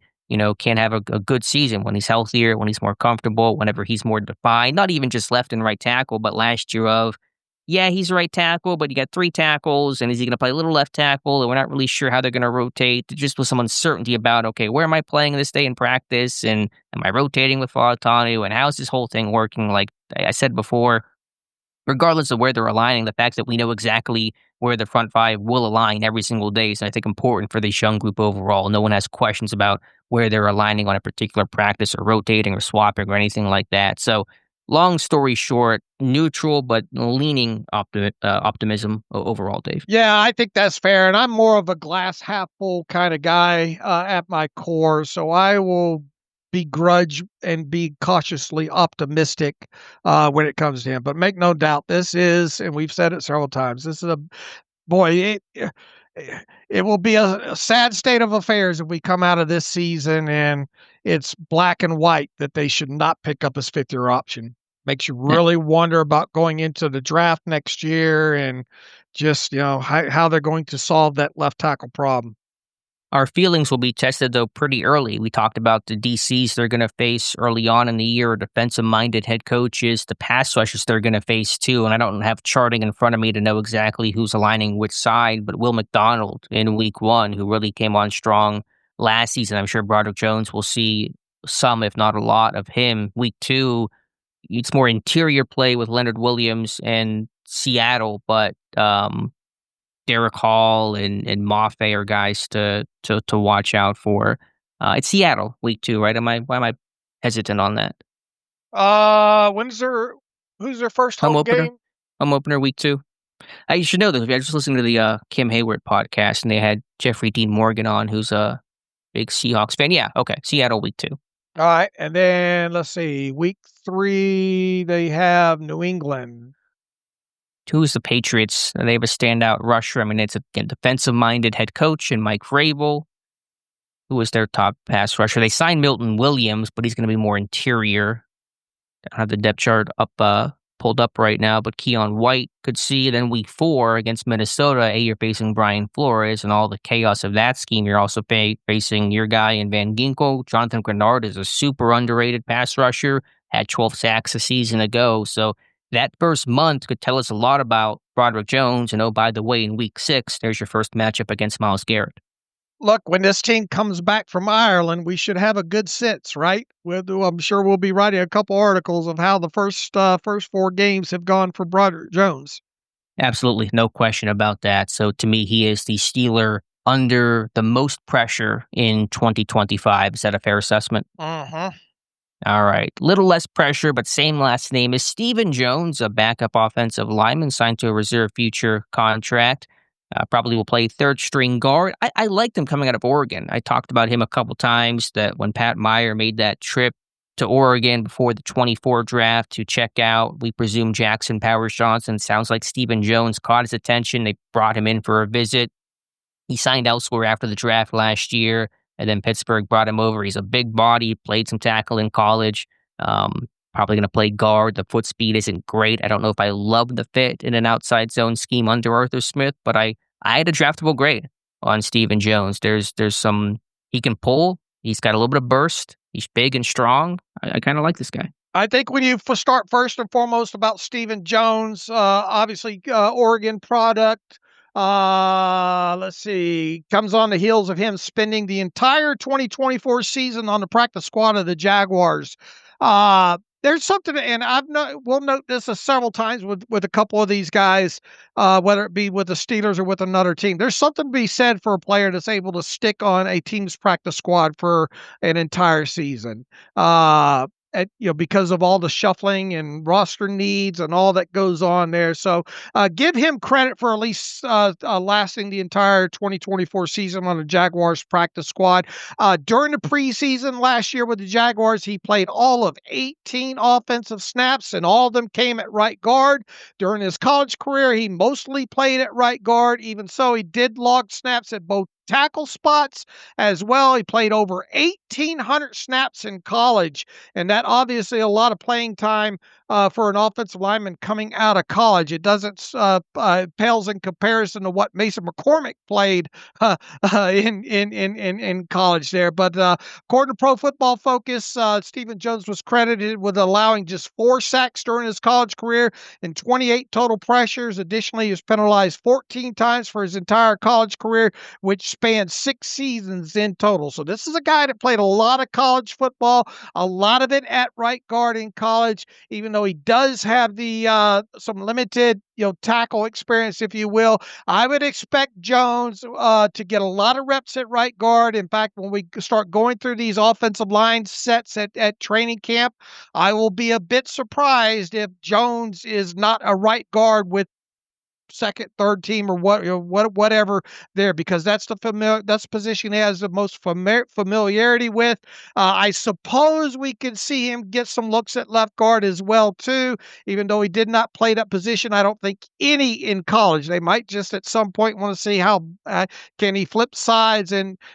can have a good season when he's healthier, when he's more comfortable, whenever he's more defined. Not even just left and right tackle, but last year yeah, he's right tackle, but you got three tackles, and is he going to play a little left tackle? And we're not really sure how they're going to rotate. Just with some uncertainty about, okay, where am I playing this day in practice, and am I rotating with Falatanu, and how's this whole thing working? Like I said before, regardless of where they're aligning, the fact that we know exactly where the front five will align every single day is, I think, important for this young group overall. No one has questions about where they're aligning on a particular practice or rotating or swapping or anything like that. So, long story short, neutral but leaning optimism overall, Dave. Yeah, I think that's fair. And I'm more of a glass half full kind of guy at my core. So I will begrudge and be cautiously optimistic when it comes to him. But make no doubt, this is, and we've said it several times, this is it will be a sad state of affairs if we come out of this season and it's black and white that they should not pick up his fifth year option. Makes you really wonder about going into the draft next year and just, how they're going to solve that left tackle problem. Our feelings will be tested, though, pretty early. We talked about the DCs they're going to face early on in the year, defensive-minded head coaches, the pass rushers they're going to face, too. And I don't have charting in front of me to know exactly who's aligning which side, but Will McDonald in week one, who really came on strong last season. I'm sure Broderick Jones will see some, if not a lot, of him. Week two, it's more interior play with Leonard Williams and Seattle, but Derek Hall and Mafe are guys to watch out for. It's Seattle week two, right? Why am I hesitant on that? Who's their first Home home opener. game? Home opener week two. You should know this. I was just listening to the Kim Hayward podcast, and they had Jeffrey Dean Morgan on, who's a big Seahawks fan. Yeah, okay. Seattle week two. All right. And then let's see. Week three, they have New England. Who's the Patriots? They have a standout rusher. I mean, it's a defensive-minded head coach and Mike Vrabel, who was their top pass rusher. They signed Milton Williams, but he's going to be more interior. I don't have the depth chart pulled up right now, but Keon White could see. Then week four against Minnesota, you're facing Brian Flores and all the chaos of that scheme. You're also facing your guy in Van Ginkel. Jonathan Grenard is a super underrated pass rusher, had 12 sacks a season ago. So that first month could tell us a lot about Broderick Jones. And oh, by the way, in week six, there's your first matchup against Myles Garrett. Look, when this team comes back from Ireland, we should have a good sits, right? I'm sure we'll be writing a couple articles of how the first four games have gone for Broderick Jones. Absolutely, no question about that. So to me, he is the Steeler under the most pressure in 2025. Is that a fair assessment? Uh-huh. All right. Little less pressure, but same last name is Stephen Jones, a backup offensive lineman signed to a reserve future contract. Probably will play third string guard. I liked him coming out of Oregon. I talked about him a couple times that when Pat Meyer made that trip to Oregon before the 24 draft to check out, we presume Jackson Powers Johnson. Sounds like Stephen Jones caught his attention. They brought him in for a visit. He signed elsewhere after the draft last year. And then Pittsburgh brought him over. He's a big body, played some tackle in college. Probably going to play guard. The foot speed isn't great. I don't know if I love the fit in an outside zone scheme under Arthur Smith, but I had a draftable grade on Stephen Jones. There's some, he can pull. He's got a little bit of burst. He's big and strong. I kind of like this guy. I think when you start first and foremost about Stephen Jones, obviously Oregon product. Let's see, comes on the heels of him spending the entire 2024 season on the practice squad of the Jaguars. There's something, and we'll note this several times with a couple of these guys, whether it be with the Steelers or with another team. There's something to be said for a player that's able to stick on a team's practice squad for an entire season. Because of all the shuffling and roster needs and all that goes on there. So give him credit for at least lasting the entire 2024 season on the Jaguars practice squad. During the preseason last year with the Jaguars, he played all of 18 offensive snaps, and all of them came at right guard. During his college career, he mostly played at right guard. Even so, he did log snaps at both tackle spots as well. He played over 1,800 snaps in college, and that obviously a lot of playing time for an offensive lineman coming out of college. It doesn't pales in comparison to what Mason McCormick played in college there. But according to Pro Football Focus, Stephen Jones was credited with allowing just 4 sacks during his college career and 28 total pressures. Additionally, he was penalized 14 times for his entire college career, which spanned 6 seasons in total. So this is a guy that played a lot of college football, a lot of it at right guard in college, even though he does have the some limited tackle experience, if you will. I would expect Jones to get a lot of reps at right guard. In fact, when we start going through these offensive line sets at training camp, I will be a bit surprised if Jones is not a right guard with second, third team, or whatever there, because that's the position he has the most familiarity with. I suppose we could see him get some looks at left guard as well too, even though he did not play that position. I don't think any in college. They might just at some point want to see how can he flip sides,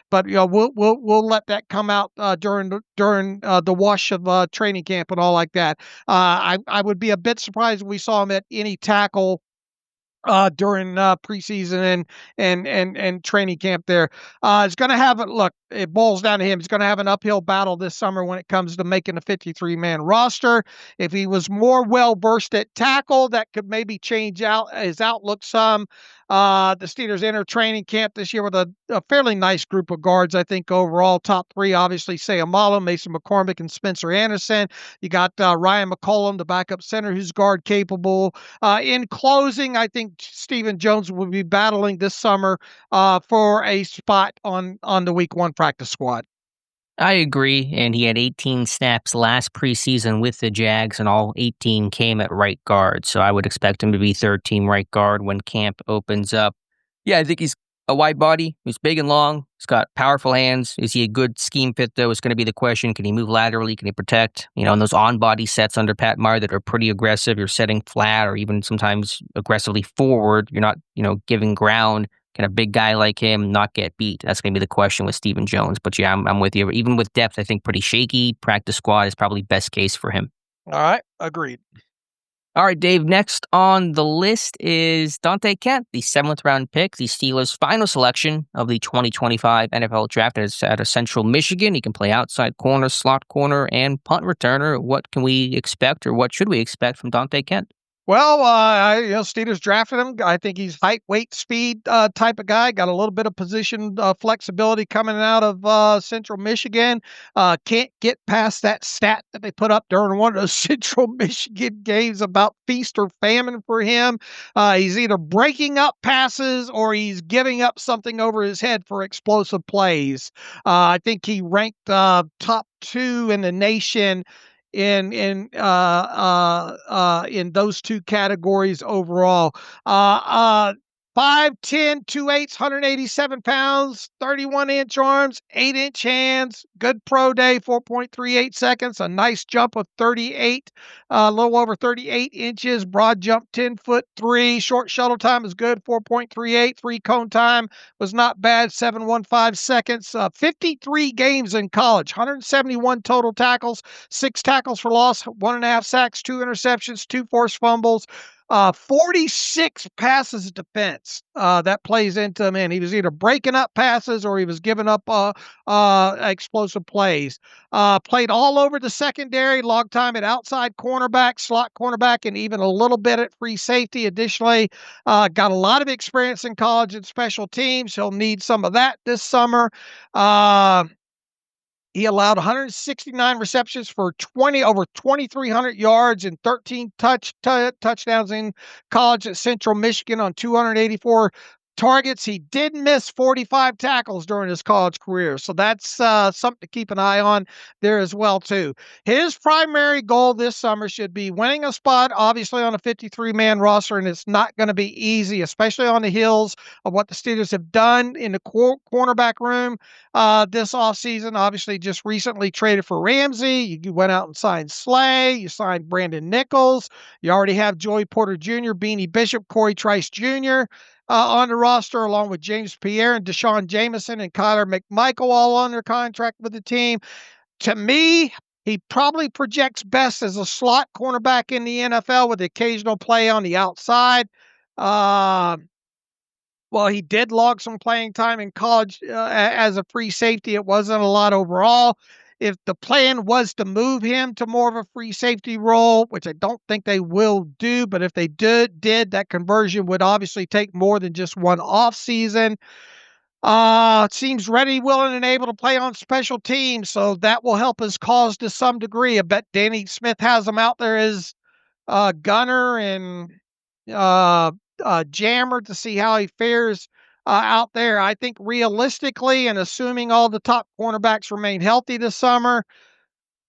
but we'll let that come out during the wash of training camp and all like that. I would be a bit surprised if we saw him at any tackle during preseason and training camp there. It's going to have it boils down to him. He's going to have an uphill battle this summer when it comes to making a 53-man roster. If he was more well-versed at tackle, that could maybe change out his outlook some. The Steelers enter training camp this year with a fairly nice group of guards, I think, overall. Top 3, obviously, Sayamalo, Mason McCormick, and Spencer Anderson. You got Ryan McCollum, the backup center, who's guard capable. In closing, I think Stephen Jones will be battling this summer for a spot on the Week 1 practice squad. I agree, and he had 18 snaps last preseason with the Jags, and all 18 came at right guard, so I would expect him to be third-team right guard when camp opens up. Yeah, I think he's a wide body. He's big and long. He's got powerful hands. Is he a good scheme fit, though? It's going to be the question. Can he move laterally? Can he protect? In those on-body sets under Pat Meyer that are pretty aggressive, you're setting flat or even sometimes aggressively forward. You're not, giving ground. Can a big guy like him not get beat? That's going to be the question with Stephen Jones. But yeah, I'm with you. Even with depth, I think pretty shaky. Practice squad is probably best case for him. All right. Agreed. All right, Dave, next on the list is Dante Kent, the 7th round pick, the Steelers' final selection of the 2025 NFL Draft out of Central Michigan. He can play outside corner, slot corner, and punt returner. What can we expect, or what should we expect from Dante Kent? Well, Steelers drafted him. I think he's height, weight, speed type of guy. Got a little bit of position flexibility coming out of Central Michigan. Can't get past that stat that they put up during one of those Central Michigan games about feast or famine for him. He's either breaking up passes or he's giving up something over his head for explosive plays. I think he ranked top 2 in the nation in those 2 categories overall. 5'10", 2/8, 187 pounds, 31-inch arms, 8-inch hands, good pro day, 4.38 seconds, a nice jump of 38, a little over 38 inches, broad jump 10'3", short shuttle time is good, 4.38, 3-cone time was not bad, 7.15 seconds, 53 games in college, 171 total tackles, 6 tackles for loss, 1.5 sacks, 2 interceptions, 2 forced fumbles, 46 passes defense that plays into him. He was either breaking up passes or he was giving up explosive plays. Played all over the secondary, log time at outside cornerback, slot cornerback, and even a little bit at free safety. Additionally, got a lot of experience in college and special teams. He'll need some of that this summer. He allowed 169 receptions for over 2,300 yards and 13 touchdowns in college at Central Michigan on 284 targets. He did miss 45 tackles during his college career, so that's something to keep an eye on there as well too. His primary goal this summer should be winning a spot, obviously on a 53-man roster, and it's not going to be easy, especially on the heels of what the Steelers have done in the cornerback room this offseason. Obviously, just recently traded for Ramsey. You went out and signed Slay. You signed Brandon Nichols. You already have Joey Porter Jr., Beanie Bishop, Corey Trice Jr., on the roster, along with James Pierre and Deshaun Jameson and Kyler McMichael, all under contract with the team. To me, he probably projects best as a slot cornerback in the NFL with occasional play on the outside. Well, he did log some playing time in college as a free safety. It wasn't a lot overall. If the plan was to move him to more of a free safety role, which I don't think they will do, but if they did, that conversion would obviously take more than just one off season. Seems ready, willing, and able to play on special teams, so that will help his cause to some degree. I bet Danny Smith has him out there as gunner and jammer to see how he fares out there. I think realistically, and assuming all the top cornerbacks remain healthy this summer,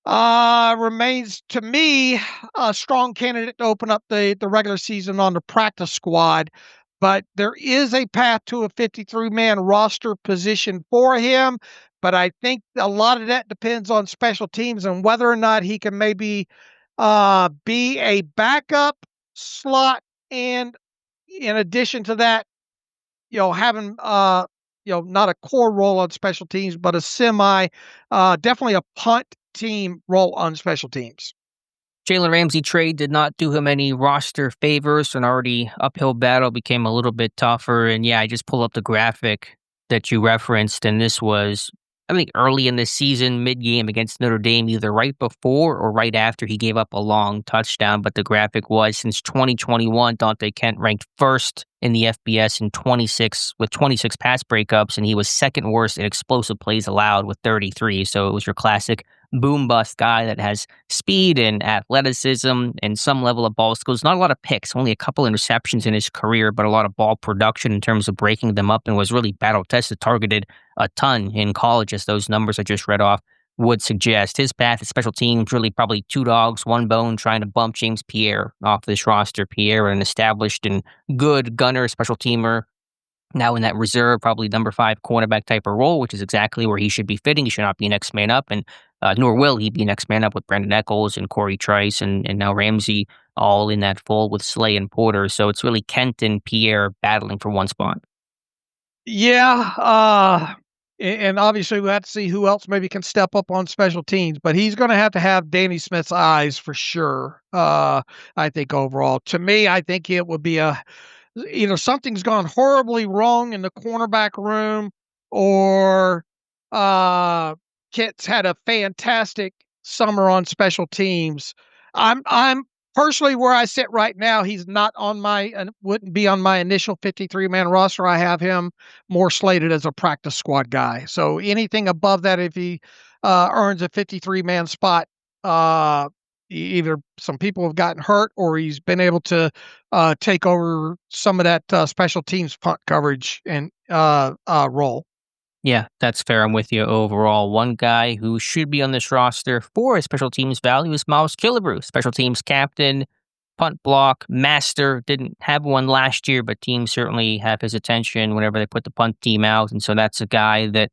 remains to me a strong candidate to open up the regular season on the practice squad. But there is a path to a 53-man roster position for him. But I think a lot of that depends on special teams and whether or not he can maybe be a backup slot, and in addition to that, having not a core role on special teams, but a definitely a punt team role on special teams. Jalen Ramsey trade did not do him any roster favors. An already uphill battle became a little bit tougher. And yeah, I just pulled up the graphic that you referenced, and this was, I think, early in the season, mid-game against Notre Dame, either right before or right after he gave up a long touchdown. But the graphic was, since 2021, Dante Kent ranked first in the FBS with 26 pass breakups, and he was second worst in explosive plays allowed with 33. So it was your classic boom bust guy that has speed and athleticism and some level of ball skills. Not a lot of picks, only a couple interceptions in his career, but a lot of ball production in terms of breaking them up, and was really battle tested, targeted a ton in college, as those numbers I just read off would suggest. His path at special teams, really probably two dogs, one bone, trying to bump James Pierre off this roster. Pierre, an established and good gunner, special teamer, now in that reserve, probably number 5 cornerback type of role, which is exactly where he should be fitting. He should not be next man up, and nor will he be next man up with Brandon Echols and Corey Trice and now Ramsey all in that fold with Slay and Porter. So it's really Kent and Pierre battling for one spot. Yeah, and obviously we'll have to see who else maybe can step up on special teams, but he's going to have Danny Smith's eyes for sure. I think overall, to me, I think it would be either something's gone horribly wrong in the cornerback room, or Kit's had a fantastic summer on special teams. I'm personally, where I sit right now, he's not on wouldn't be on my initial 53-man roster. I have him more slated as a practice squad guy. So anything above that, if he earns a 53-man spot, either some people have gotten hurt or he's been able to take over some of that special teams punt coverage and role. Yeah, that's fair. I'm with you overall. One guy who should be on this roster for his special teams value is Miles Killebrew, special teams captain, punt block master. Didn't have one last year, but teams certainly have his attention whenever they put the punt team out. And so that's a guy that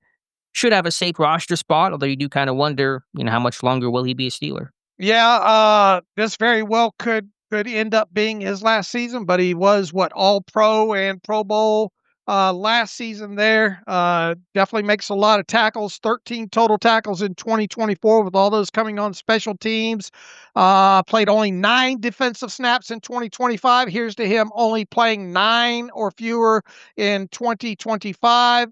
should have a safe roster spot, although you do kind of wonder, how much longer will he be a Steeler? Yeah, this very well could end up being his last season, but he was all pro and Pro Bowl last season there. Definitely makes a lot of tackles, 13 total tackles in 2024, with all those coming on special teams. Played only 9 defensive snaps in 2025. Here's to him only playing 9 or fewer in 2025.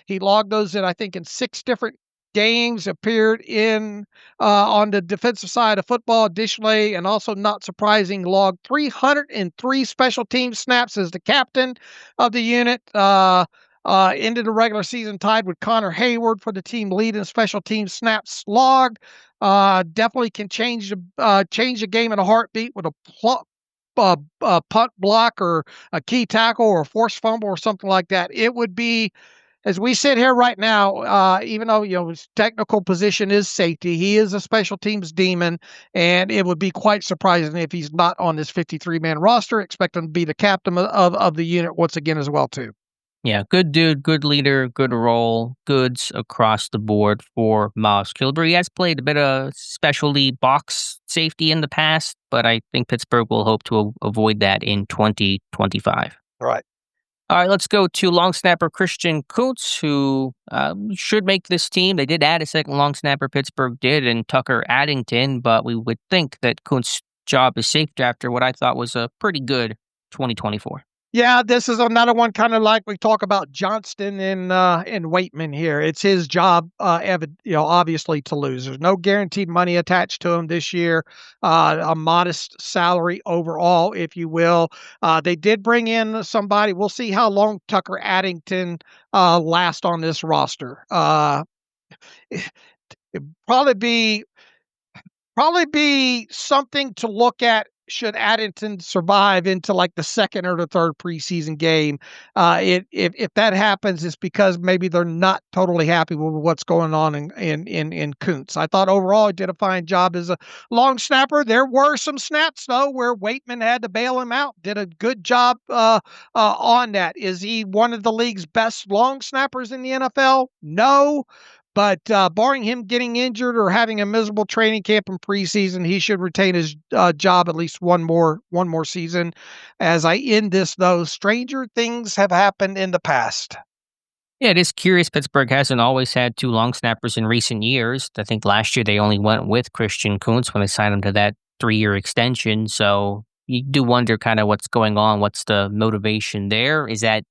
He logged those in 6 different games, appeared in on the defensive side of football. Additionally, and also not surprising, logged 303 special team snaps as the captain of the unit. ended the regular season tied with Connor Hayward for the team lead in special team snaps logged. Definitely can change the game in a heartbeat with a punt block or a key tackle or a forced fumble or something like that. It would be, as we sit here right now, even though his technical position is safety, he is a special teams demon, and it would be quite surprising if he's not on this 53-man roster. Expect him to be the captain of the unit once again as well too. Yeah, good dude, good leader, good role, goods across the board for Miles Killebrew. He has played a bit of specialty box safety in the past, but I think Pittsburgh will hope to avoid that in 2025. Right. All right, let's go to long snapper Christian Kuntz, who should make this team. They did add a second long snapper, Pittsburgh did, and Tucker Addington, but we would think that Kuntz's job is safe after what I thought was a pretty good 2024. Yeah, this is another one kind of like we talk about Johnston and Waitman here. It's his job, obviously to lose. There's no guaranteed money attached to him this year. A modest salary overall, if you will. They did bring in somebody. We'll see how long Tucker Addington lasts on this roster. Probably be something to look at should Addington survive into like the second or the third preseason game. If that happens, it's because maybe they're not totally happy with what's going on in Kuntz. I thought overall he did a fine job as a long snapper. There were some snaps though where Waitman had to bail him out. Did a good job on that. Is he one of the league's best long snappers in the NFL? No. But barring him getting injured or having a miserable training camp in preseason, he should retain his job at least one more season. As I end this, though, stranger things have happened in the past. Yeah, it is curious. Pittsburgh hasn't always had two long snappers in recent years. I think last year they only went with Christian Kuntz when they signed him to that 3-year extension. So you do wonder kind of what's going on. What's the motivation there? Is that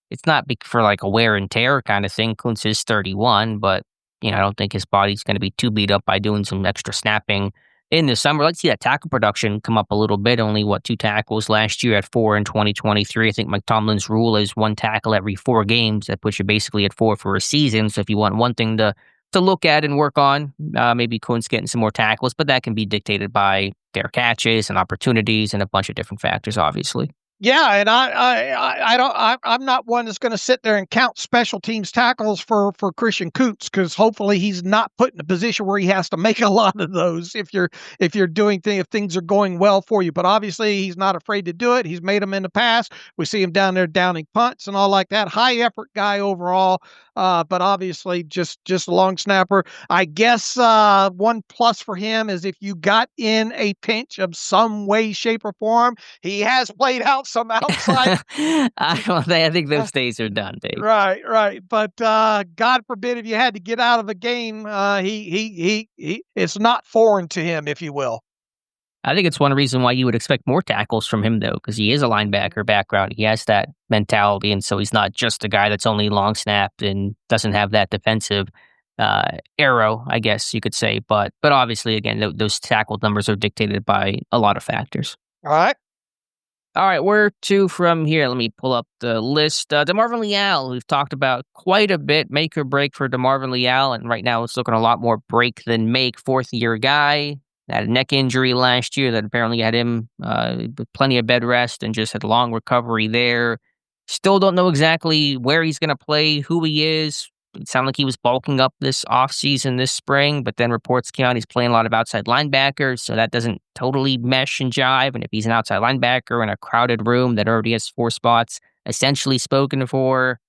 it's not for like a wear and tear kind of thing. Kuntz is 31, but I don't think his body's going to be too beat up by doing some extra snapping in the summer. Let's see that tackle production come up a little bit. Only 2 tackles last year at 4 in 2023. I think Mike Tomlin's rule is 1 tackle every 4 games. That puts you basically at 4 for a season. So if you want one thing to look at and work on, maybe Kuntz getting some more tackles, but that can be dictated by fair catches and opportunities and a bunch of different factors, obviously. Yeah, and I'm not one that's going to sit there and count special teams tackles for Christian Kuntz, because hopefully he's not put in a position where he has to make a lot of those if things are going well for you. But obviously he's not afraid to do it. He's made them in the past. We see him down there downing punts and all like that. High effort guy overall. But obviously just a long snapper. I guess one plus for him is if you got in a pinch of some way, shape, or form, he has played out some outside. I think those days are done, Dave. Right. But God forbid if you had to get out of a game, he it's not foreign to him, if you will. I think it's one reason why you would expect more tackles from him, though, because he is a linebacker background. He has that mentality, and so he's not just a guy that's only long snapped and doesn't have that defensive arrow, I guess you could say. But obviously, again, those tackle numbers are dictated by a lot of factors. All right, where to from here? Let me pull up the list. DeMarvin Leal, we've talked about quite a bit. Make or break for DeMarvin Leal, and right now it's looking a lot more break than make. 4th-year guy. Had a neck injury last year that apparently had him with plenty of bed rest and just had a long recovery there. Still don't know exactly where he's going to play, who he is. It sounded like he was bulking up this offseason this spring, but then reports came out he's playing a lot of outside linebackers, so that doesn't totally mesh and jive. And if he's an outside linebacker in a crowded room that already has 4 spots essentially spoken for,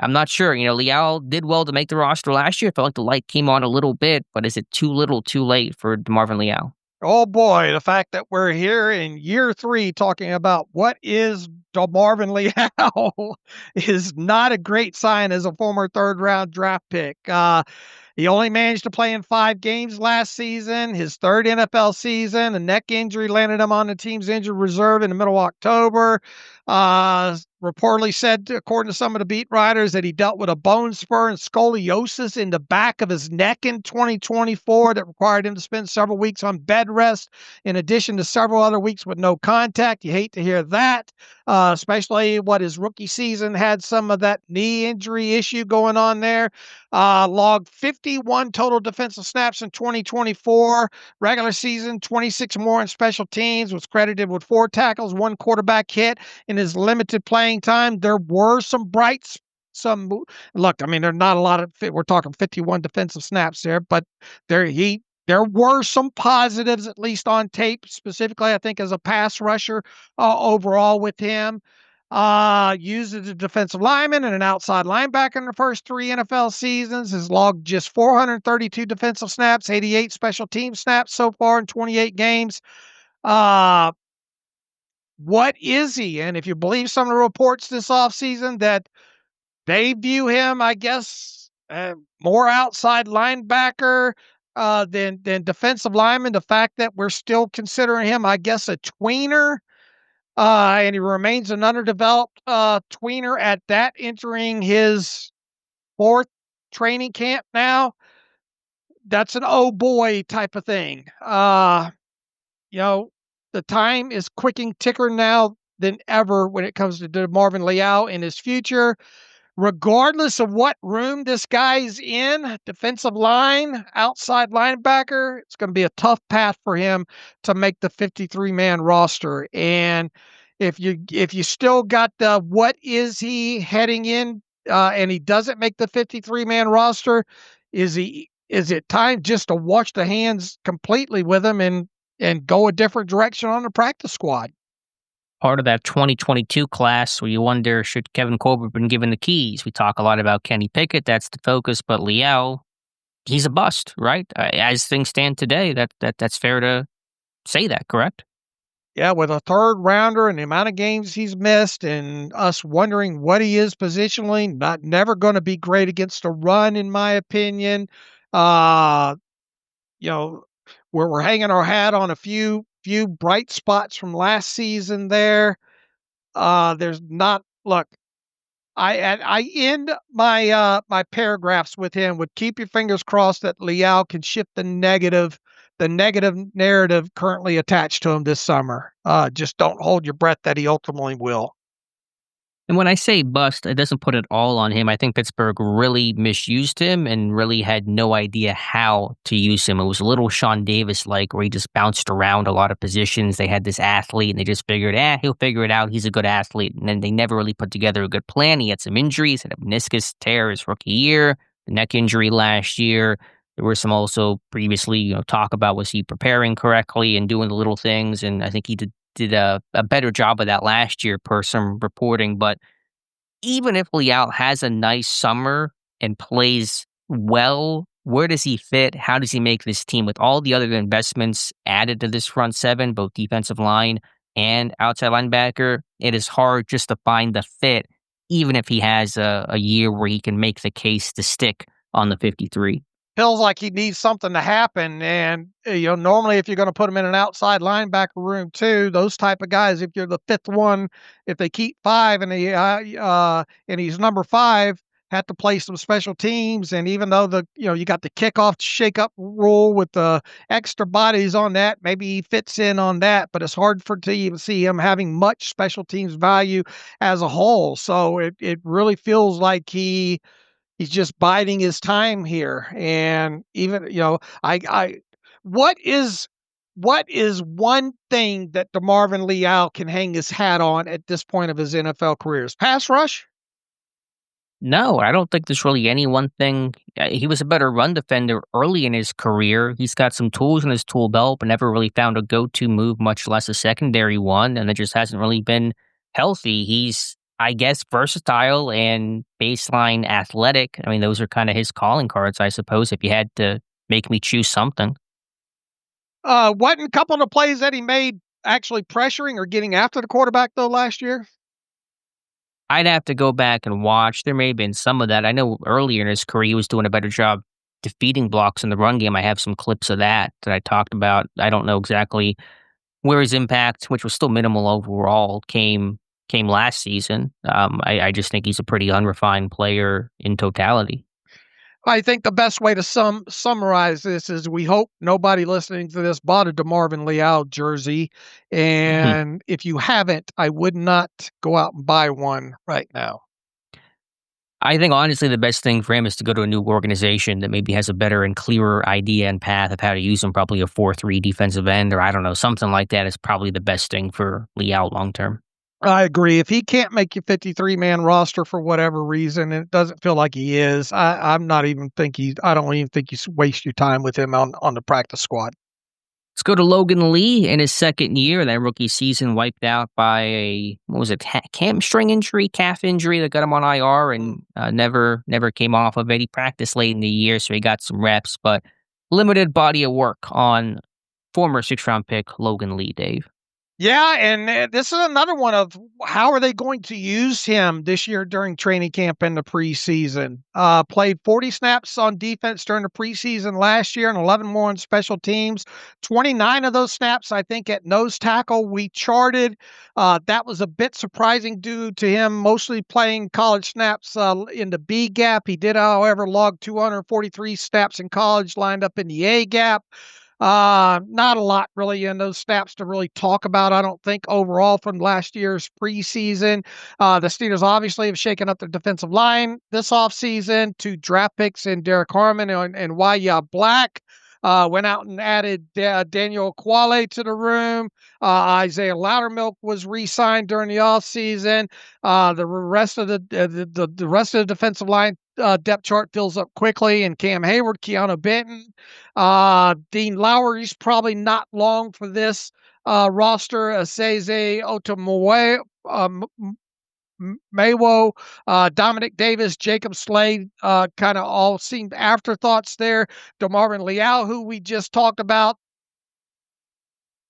I'm not sure. Leal did well to make the roster last year. I felt like the light came on a little bit, but is it too little, too late for DeMarvin Leal? Oh boy, the fact that we're here in year 3 talking about what is DeMarvin Leal is not a great sign as a former 3rd-round draft pick. He only managed to play in 5 games last season, his 3rd NFL season. A neck injury landed him on the team's injured reserve in the middle of October. Reportedly said, according to some of the beat writers, that he dealt with a bone spur and scoliosis in the back of his neck in 2024 that required him to spend several weeks on bed rest, in addition to several other weeks with no contact. You hate to hear that, especially what his rookie season had some of that knee injury issue going on there. Logged 51 total defensive snaps in 2024. Regular season, 26 more in special teams, was credited with 4 tackles, 1 quarterback hit in his limited playing time. There were some look, I mean, there's not a lot of, we're talking 51 defensive snaps there, but there were some positives, at least on tape, specifically, I think, as a pass rusher overall with him. Used as a defensive lineman and an outside linebacker in the first 3 NFL seasons. Has logged just 432 defensive snaps, 88 special team snaps so far in 28 games. What is he? And if you believe some of the reports this offseason, that they view him, I guess, more outside linebacker than defensive lineman. The fact that we're still considering him, I guess, a tweener, and he remains an underdeveloped tweener at that, entering his 4th training camp now. That's an oh boy type of thing. The time is quicking ticker now than ever when it comes to DeMarvin Leal in his future. Regardless of what room this guy's in, defensive line, outside linebacker, it's going to be a tough path for him to make the 53-man roster. And if you still got the what is he heading in, and he doesn't make the 53-man roster, is it time just to wash the hands completely with him and go a different direction on the practice squad? Part of that 2022 class where you wonder, should Kevin Colbert have been given the keys? We talk a lot about Kenny Pickett. That's the focus. But Leal, he's a bust, right? As things stand today, that's fair to say that, correct? Yeah, with a 3rd rounder and the amount of games he's missed and us wondering what he is positionally, never going to be great against a run, in my opinion. Where we're hanging our hat on a few bright spots from last season there. There's not, look, I end my my paragraphs with him with keep your fingers crossed that Leal can shift the negative narrative currently attached to him this summer. Just don't hold your breath that he ultimately will. And when I say bust, it doesn't put it all on him. I think Pittsburgh really misused him and really had no idea how to use him. It was a little Sean Davis-like, where he just bounced around a lot of positions. They had this athlete, and they just figured, he'll figure it out. He's a good athlete. And then they never really put together a good plan. He had some injuries, had a meniscus tear his rookie year, the neck injury last year. There were some also previously, talk about, was he preparing correctly and doing the little things? And I think he did a better job of that last year per some reporting. But even if Leal has a nice summer and plays well, where does he fit? How does he make this team with all the other investments added to this front 7, both defensive line and outside linebacker? It is hard just to find the fit, even if he has a year where he can make the case to stick on the 53. Feels like he needs something to happen. And, normally if you're going to put him in an outside linebacker room too, those type of guys, if you're the 5th one, if they keep 5 and he's number 5, have to play some special teams. And even though you got the kickoff shake-up rule with the extra bodies on that, maybe he fits in on that, but it's hard to even see him having much special teams value as a whole. So it really feels like he's just biding his time here. And even, what is one thing that DeMarvin Leal can hang his hat on at this point of his NFL career? Pass rush? No, I don't think there's really any one thing. He was a better run defender early in his career. He's got some tools in his tool belt, but never really found a go-to move, much less a secondary one, and it just hasn't really been healthy. He's, I guess, versatile and baseline athletic. I mean, those are kind of his calling cards, I suppose, if you had to make me choose something. Wasn't a couple of the plays that he made actually pressuring or getting after the quarterback, though, last year? I'd have to go back and watch. There may have been some of that. I know earlier in his career he was doing a better job defeating blocks in the run game. I have some clips of that I talked about. I don't know exactly where his impact, which was still minimal overall, came last season. I just think he's a pretty unrefined player in totality. I think the best way to summarize this is we hope nobody listening to this bought a DeMarvin Leal jersey. And if you haven't, I would not go out and buy one right now. I think, honestly, the best thing for him is to go to a new organization that maybe has a better and clearer idea and path of how to use him, probably a 4-3 defensive end, or I don't know, something like that is probably the best thing for Leal long term. I agree. If he can't make your 53-man roster for whatever reason, and it doesn't feel like he is, I don't even think you waste your time with him on the practice squad. Let's go to Logan Lee in his second year. That rookie season wiped out by calf injury that got him on IR and never came off of it. He practiced late in the year, so he got some reps, but limited body of work on former 6th-round pick Logan Lee, Dave. Yeah, and this is another one of how are they going to use him this year during training camp and the preseason. Played 40 snaps on defense during the preseason last year and 11 more on special teams. 29 of those snaps, I think, at nose tackle we charted. That was a bit surprising due to him mostly playing college snaps in the B gap. He did, however, log 243 snaps in college lined up in the A gap. Not a lot really in those snaps to really talk about, I don't think, overall from last year's preseason. The Steelers obviously have shaken up their defensive line this offseason. 2 draft picks in Derek Harmon and Waya Black. Went out and added Daniel Quale to the room. Isaiah Loudermilk was re-signed during the offseason. The rest of the defensive line depth chart fills up quickly, and Cam Hayward, Keanu Benton, Dean Lowry's probably not long for this roster. Asese Otomoe, Mayo, Dominic Davis, Jacob Slade, kind of all seemed afterthoughts there. DeMarvin Leal, who we just talked about,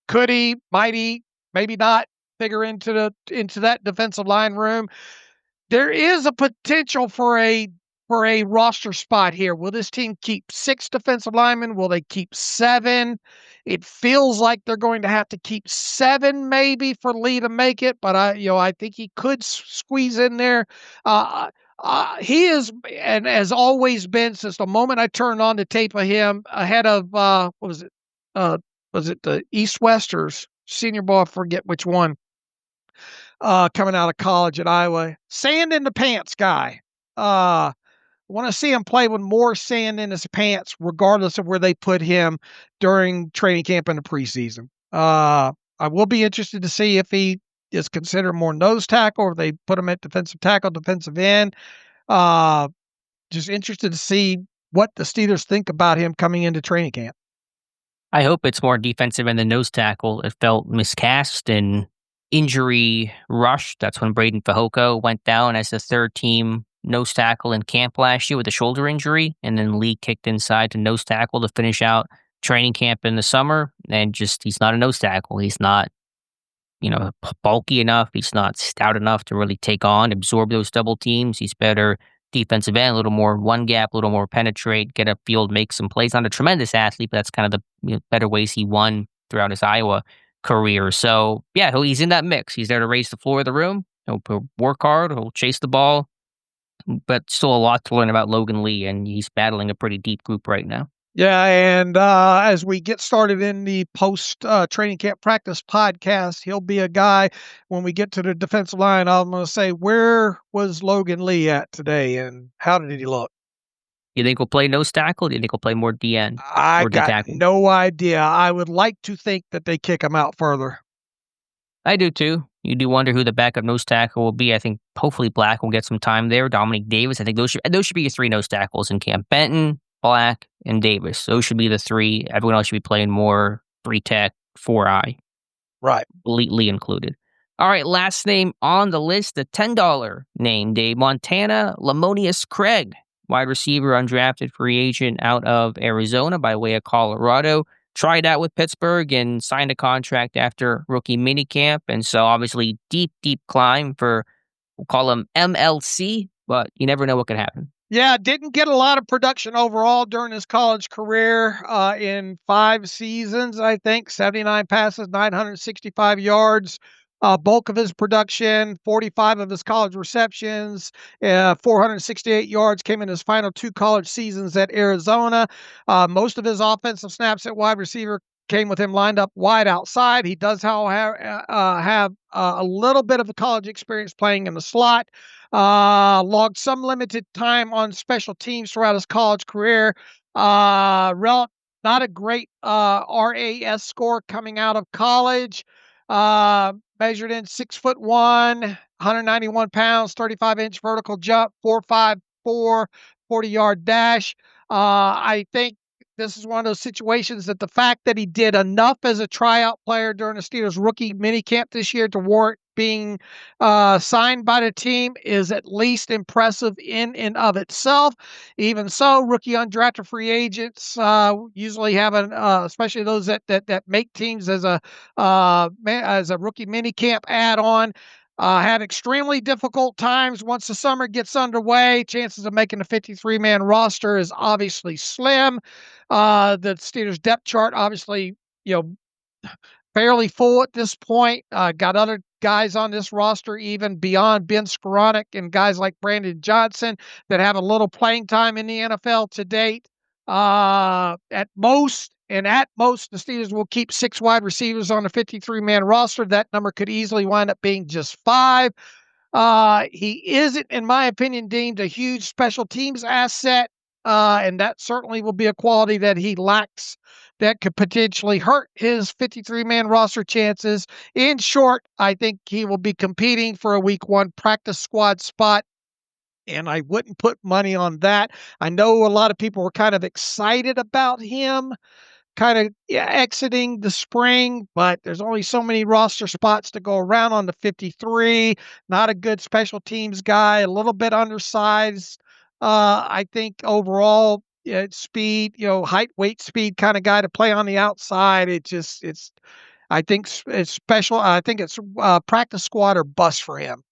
could he, might he, maybe not figure into that defensive line room. There is a potential for a roster spot here. Will this team keep 6 defensive linemen? Will they keep 7? It feels like they're going to have to keep 7 maybe for Lee to make it, but I think he could squeeze in there. He is, and has always been since the moment I turned on the tape of him ahead of was it the East West or Senior Bowl? I forget which one. Coming out of college at Iowa, sand in the pants guy. Want to see him play with more sand in his pants, regardless of where they put him during training camp in the preseason. I will be interested to see if he is considered more nose tackle or if they put him at defensive tackle, defensive end. Just interested to see what the Steelers think about him coming into training camp. I hope it's more defensive end than nose tackle. It felt miscast and injury rush. That's when Braden Fehoko went down as the 3rd team nose tackle in camp last year with a shoulder injury, and then Lee kicked inside to nose tackle to finish out training camp in the summer. And just, he's not a nose tackle. He's not, bulky enough. He's not stout enough to really take on, absorb those double teams. He's better defensive end, a little more one gap, a little more penetrate, get upfield, make some plays. Not a tremendous athlete, but that's kind of the better ways he won throughout his Iowa career. So yeah, he's in that mix. He's there to raise the floor of the room. He'll work hard. He'll chase the ball. But still a lot to learn about Logan Lee, and he's battling a pretty deep group right now. Yeah, and as we get started in the post-training camp practice podcast, he'll be a guy, when we get to the defensive line, I'm going to say, where was Logan Lee at today, and how did he look? You think he'll play nose tackle? Do you think he'll play more DN? I got no idea. I would like to think that they kick him out further. I do too. You do wonder who the backup nose tackle will be. I think hopefully Black will get some time there. Dominic Davis. I think those should be your 3 nose tackles in camp. Benton, Black, and Davis. Those should be the 3. Everyone else should be playing more 3-tech, 4-eye. Right. Lee included. All right, last name on the list, the $10 name, Dave. Montana Lemonious-Craig, wide receiver, undrafted free agent out of Arizona by way of Colorado. Tried out with Pittsburgh and signed a contract after rookie minicamp. And so obviously deep climb for, we'll call him MLC, but you never know what could happen. Yeah, didn't get a lot of production overall during his college career. In 5 seasons, I think 79 passes, 965 yards. Bulk of his production, 45 of his college receptions, 468 yards came in his final 2 college seasons at Arizona. Most of his offensive snaps at wide receiver came with him lined up wide outside. He does, however, have a little bit of the college experience playing in the slot. Logged some limited time on special teams throughout his college career. Not a great RAS score coming out of college. Measured in 6'1", 191 pounds, 35-inch vertical jump, 4.54, 40-yard dash. I think this is one of those situations that the fact that he did enough as a tryout player during the Steelers rookie minicamp this year to warrant being signed by the team is at least impressive in and of itself. Even so, rookie undrafted free agents usually have especially those that make teams as a rookie minicamp add-on. Had extremely difficult times once the summer gets underway. Chances of making a 53-man roster is obviously slim. The Steelers depth chart, obviously, fairly full at this point. Got other guys on this roster, even beyond Ben Skoranek and guys like Brandon Johnston that have a little playing time in the NFL to date. At most, the Steelers will keep 6 wide receivers on a 53-man roster. That number could easily wind up being just 5. He isn't, in my opinion, deemed a huge special teams asset, and that certainly will be a quality that he lacks that could potentially hurt his 53-man roster chances. In short, I think he will be competing for a week 1 practice squad spot, and I wouldn't put money on that. I know a lot of people were kind of excited about him exiting the spring, but there's only so many roster spots to go around on the 53. Not a good special teams guy, a little bit undersized. I think overall, speed, height, weight, speed kind of guy to play on the outside. I think it's special. I think it's practice squad or bust for him.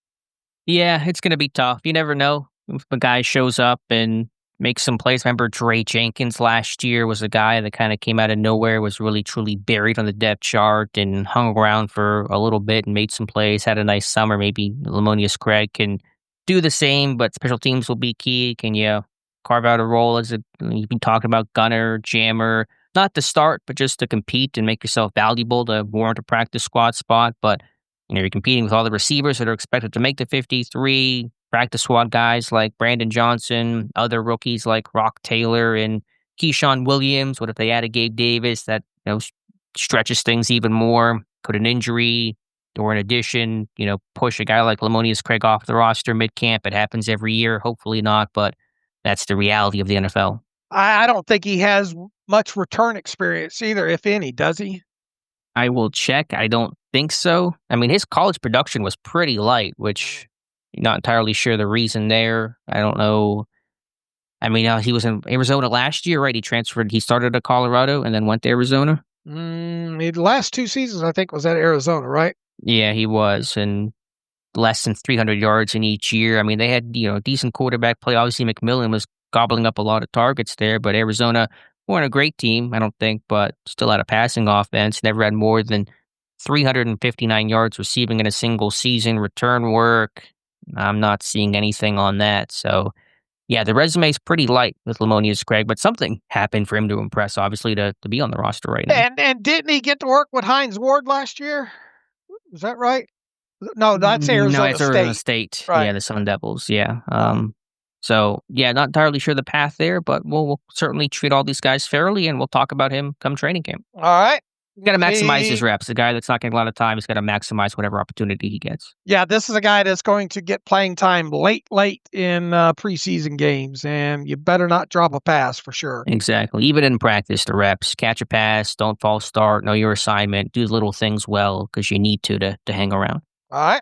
Yeah, it's going to be tough. You never know if a guy shows up and makes some plays. Remember Dre Jenkins last year was a guy that kind of came out of nowhere, was really truly buried on the depth chart and hung around for a little bit and made some plays, had a nice summer. Maybe Lemonious-Craig can do the same, but special teams will be key. Can you carve out a role you've been talking about, gunner, jammer, not to start, but just to compete and make yourself valuable to warrant a practice squad spot. But you're competing with all the receivers that are expected to make the 53, practice squad guys like Brandon Johnson, other rookies like Rock Taylor and Keyshawn Williams. What if they added Gabe Davis? That stretches things even more. Could an injury or an addition, push a guy like Lemonious-Craig off the roster mid-camp? It happens every year. Hopefully not, but that's the reality of the NFL. I don't think he has much return experience either, if any, does he? I will check. I don't think so. I mean, his college production was pretty light, which I'm not entirely sure the reason there. I don't know. I mean, he was in Arizona last year, right? He started at Colorado and then went to Arizona. The last 2 seasons, I think, was at Arizona, right? Yeah, he was. And less than 300 yards in each year. I mean, they had, decent quarterback play. Obviously, McMillan was gobbling up a lot of targets there, but Arizona weren't a great team, I don't think, but still had a passing offense. Never had more than 359 yards receiving in a single season. Return work, I'm not seeing anything on that. So, yeah, the resume is pretty light with Lemonious-Craig, but something happened for him to impress, obviously, to be on the roster right now. And didn't he get to work with Hines Ward last year? Is that right? No, that's Arizona No, it's Arizona State. Right. Yeah, the Sun Devils. Yeah. So, yeah, not entirely sure the path there, but we'll certainly treat all these guys fairly, and we'll talk about him come training camp. All right. He's got to maximize his reps. The guy that's not getting a lot of time, he's got to maximize whatever opportunity he gets. Yeah, this is a guy that's going to get playing time late in preseason games, and you better not drop a pass for sure. Exactly. Even in practice, the reps, catch a pass, don't false start, know your assignment, do the little things well because you need to hang around. All right.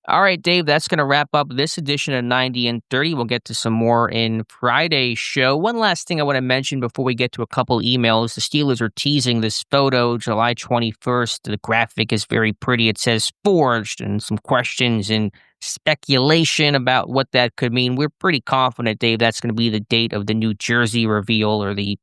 All right, Dave, that's going to wrap up this edition of 90 and 30. We'll get to some more in Friday's show. One last thing I want to mention before we get to a couple emails. The Steelers are teasing this photo, July 21st. The graphic is very pretty. It says forged and some questions in speculation about what that could mean. We're pretty confident, Dave, that's going to be the date of the new jersey reveal, or I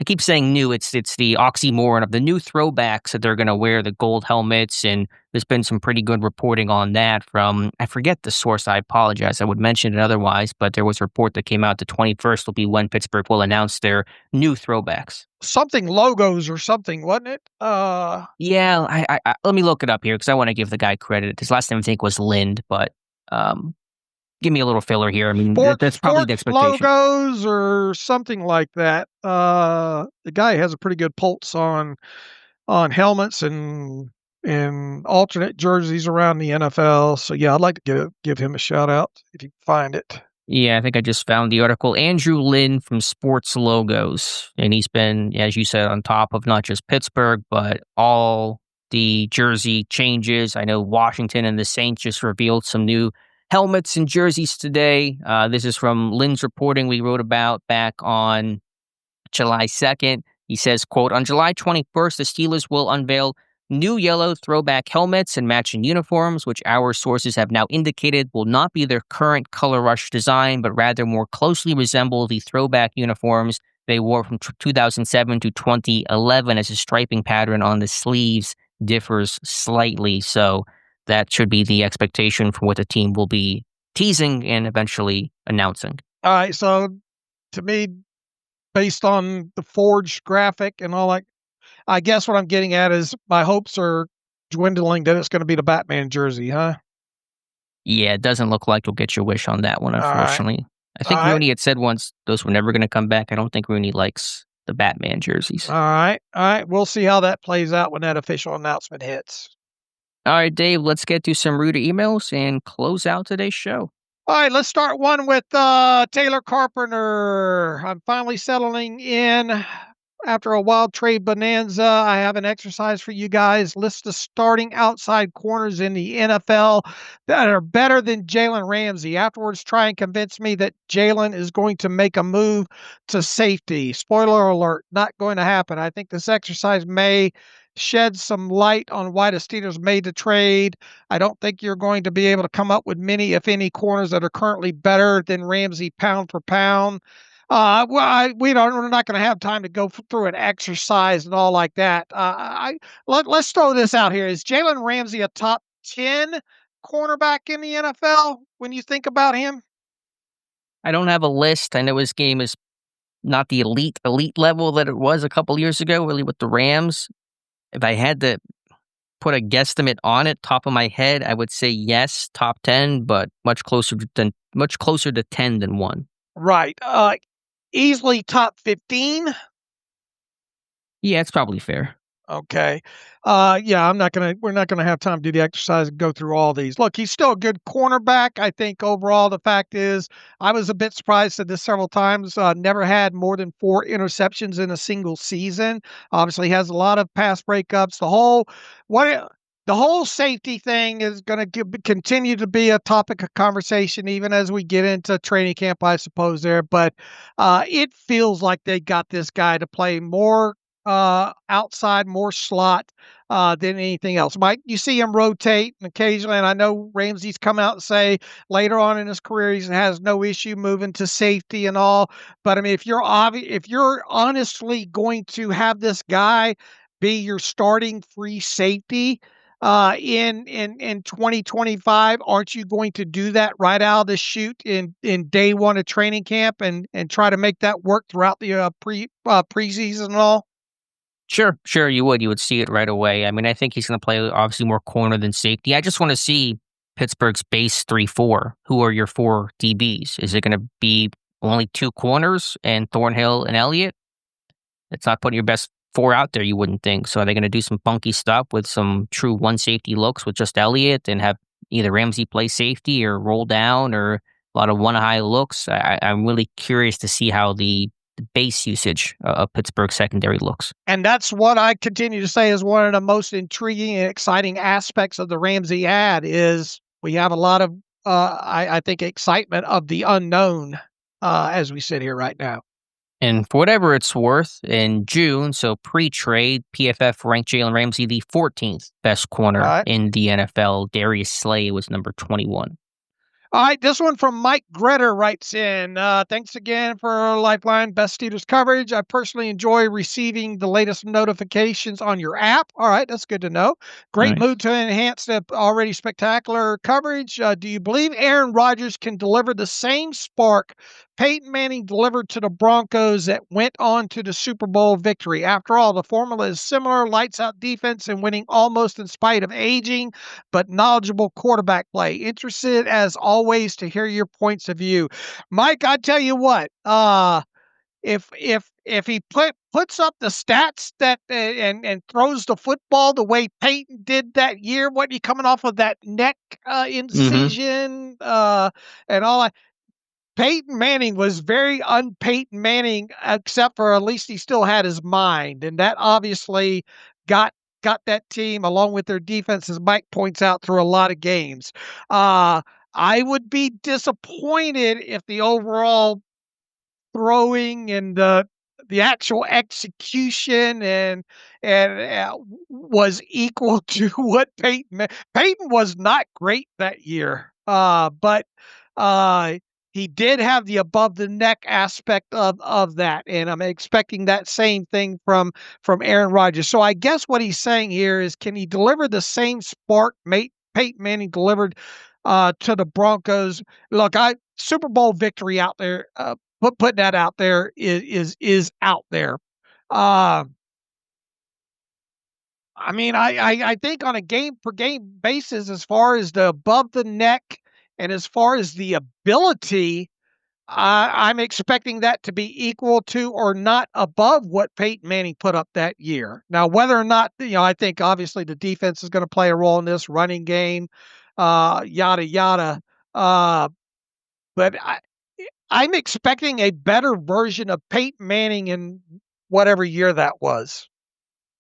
keep saying new, it's the oxymoron of the new throwbacks that they're going to wear, the gold helmets, and there's been some pretty good reporting on that from, I forget the source, I apologize, I would mention it otherwise, but there was a report that came out the 21st will be when Pittsburgh will announce their new throwbacks. Something logos or something, wasn't it? Yeah, I let me look it up here because I want to give the guy credit. His last name I think was Lind, but give me a little filler here. I mean, that's probably the expectation. Logos or something like that. The guy has a pretty good pulse on helmets and alternate jerseys around the NFL. So yeah, I'd like to give him a shout out if you find it. Yeah, I think I just found the article. Andrew Lynn from Sports Logos, and he's been, as you said, on top of not just Pittsburgh, but all the jersey changes. I know Washington and the Saints just revealed some new helmets and jerseys today. This is from Lynn's reporting we wrote about back on July 2nd. He says, quote, on July 21st, the Steelers will unveil new yellow throwback helmets and matching uniforms, which our sources have now indicated will not be their current color rush design, but rather more closely resemble the throwback uniforms they wore from 2007 to 2011, as the striping pattern on the sleeves differs slightly. So that should be the expectation for what the team will be teasing and eventually announcing. All right. So to me, based on the forged graphic and all that, I guess what I'm getting at is my hopes are dwindling that it's going to be the Batman jersey, huh? Yeah, it doesn't look like you'll get your wish on that one, unfortunately. Right. I think Rooney had said once those were never going to come back. I don't think Rooney likes the Batman jerseys. All right. We'll see how that plays out when that official announcement hits. All right, Dave, let's get to some Rooter emails and close out today's show. All right, let's start one with Taylor Carpenter. I'm finally settling in after a wild trade bonanza. I have an exercise for you guys. List the starting outside corners in the NFL that are better than Jalen Ramsey. Afterwards, try and convince me that Jalen is going to make a move to safety. Spoiler alert, not going to happen. I think this exercise may shed some light on why the Steelers made the trade. I don't think you're going to be able to come up with many, if any, corners that are currently better than Ramsey pound for pound. We're not going to have time to go through an exercise and all like that. Let's throw this out here. Is Jalen Ramsey a top 10 cornerback in the NFL when you think about him? I don't have a list. I know his game is not the elite level that it was a couple years ago, really, with the Rams. If I had to put a guesstimate on it, top of my head, I would say yes, top 10, but much closer to 10 than 1. Right. Easily top 15. Yeah, it's probably fair. Okay. Yeah, we're not gonna have time to do the exercise and go through all these. Look, he's still a good cornerback. I think overall the fact is I was a bit surprised at this several times. Never had more than 4 interceptions in a single season. Obviously has a lot of pass breakups. The whole safety thing is going to continue to be a topic of conversation even as we get into training camp, I suppose, there. But it feels like they got this guy to play more outside, more slot than anything else. Mike, you see him rotate and occasionally, and I know Ramsey's come out and say later on in his career he has no issue moving to safety and all. But I mean, if you're honestly going to have this guy be your starting free safety in 2025, aren't you going to do that right out of the chute in day one of training camp and try to make that work throughout the preseason and all? Sure, you would see it right away. I mean, I think he's going to play obviously more corner than safety. I just want to see Pittsburgh's base 3-4. Who are your 4 DBs? Is it going to be only 2 corners and Thornhill and Elliott? It's not putting your best 4 out there, you wouldn't think. So are they going to do some funky stuff with some true one safety looks with just Elliott and have either Ramsey play safety or roll down or a lot of one high looks? I'm really curious to see how the base usage of Pittsburgh secondary looks. And that's what I continue to say is one of the most intriguing and exciting aspects of the Ramsey ad is we have a lot of, I think, excitement of the unknown as we sit here right now. And for whatever it's worth, in June, so pre-trade, PFF ranked Jalen Ramsey the 14th best corner in the NFL. Darius Slay was number 21. All right, this one from Mike Gretter writes in. Thanks again for Lifeline Best Steelers coverage. I personally enjoy receiving the latest notifications on your app. All right, that's good to know. Great Nice. mood to enhance the already spectacular coverage. Do you believe Aaron Rodgers can deliver the same spark Peyton Manning delivered to the Broncos that went on to the Super Bowl victory? After all, the formula is similar, lights out defense and winning almost in spite of aging, but knowledgeable quarterback play. Interested as always to hear your points of view. Mike, I tell you what, if he puts up the stats that and throws the football the way Peyton did that year, what he coming off of that neck incision and all that. Peyton Manning was very un-Peyton Manning, except for at least he still had his mind, and that obviously got that team, along with their defense, as Mike points out, through a lot of games. I would be disappointed if the overall throwing and the actual execution and was equal to what Peyton was not great that year, but he did have the above the neck aspect of that, and I'm expecting that same thing from Aaron Rodgers. So I guess what he's saying here is, can he deliver the same spark Peyton Manning delivered to the Broncos? Look, Super Bowl victory out there, putting that out there is out there. I mean, I think on a game per game basis, as far as the above the neck and as far as the ability, I'm expecting that to be equal to or not above what Peyton Manning put up that year. Now, whether or not, I think obviously the defense is going to play a role in this running game, yada, yada. But I'm expecting a better version of Peyton Manning in whatever year that was.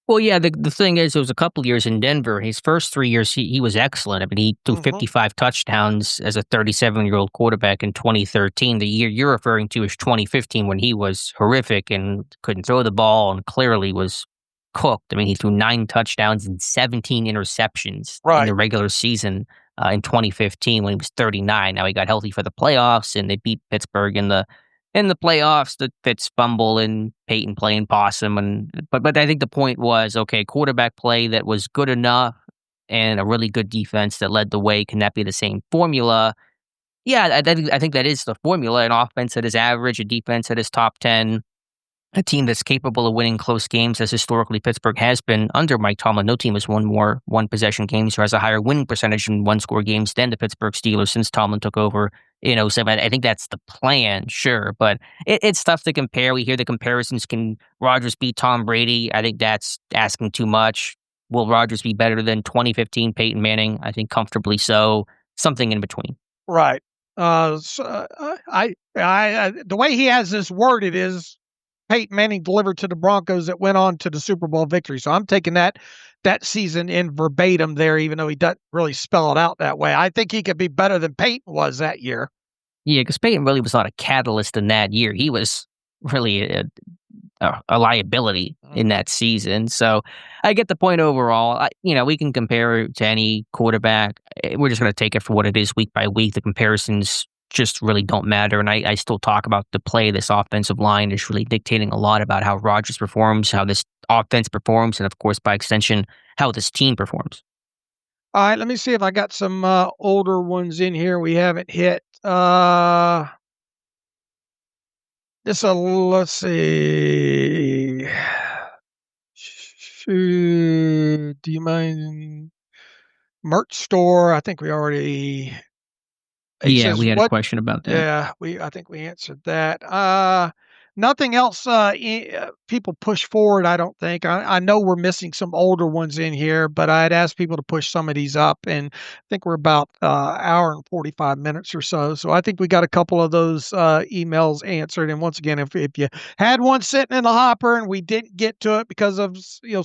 Well, yeah, the thing is, it was a couple years in Denver. His first 3 years, he was excellent. I mean, he threw 55 touchdowns as a 37-year-old quarterback in 2013. The year you're referring to is 2015, when he was horrific and couldn't throw the ball and clearly was cooked. I mean, he threw 9 touchdowns and 17 interceptions in the regular season in 2015 when he was 39. Now he got healthy for the playoffs, and they beat Pittsburgh in the playoffs. The Fitz fumble and Peyton playing possum, but I think the point was, okay, quarterback play that was good enough and a really good defense that led the way. Can that be the same formula? Yeah, I think that is the formula. An offense that is average, a defense that is top 10, a team that's capable of winning close games, as historically Pittsburgh has been under Mike Tomlin. No team has won more one-possession games or has a higher winning percentage in one-score games than the Pittsburgh Steelers since Tomlin took over in 2007. I think that's the plan, sure, but it's tough to compare. We hear the comparisons. Can Rodgers beat Tom Brady? I think that's asking too much. Will Rodgers be better than 2015 Peyton Manning? I think comfortably so. Something in between. Right. So, the way he has this worded is Peyton Manning delivered to the Broncos that went on to the Super Bowl victory. So I'm taking that season in verbatim there, even though he doesn't really spell it out that way. I think he could be better than Peyton was that year. Yeah, because Peyton really was not a catalyst in that year. He was really a liability in that season. So I get the point overall. We can compare it to any quarterback. We're just going to take it for what it is week by week. The comparisons just really don't matter. And I still talk about the play. This offensive line is really dictating a lot about how Rodgers performs, how this offense performs, and of course, by extension, how this team performs. All right, let me see if I got some older ones in here we haven't hit. Let's see. Do you mind merch store? I think we already. We had a question about that. Yeah, I think we answered that. Nothing else people push forward, I don't think. I know we're missing some older ones in here, but I'd asked people to push some of these up, and I think we're about hour and 45 minutes or so. So I think we got a couple of those emails answered. And once again, if you had one sitting in the hopper and we didn't get to it because of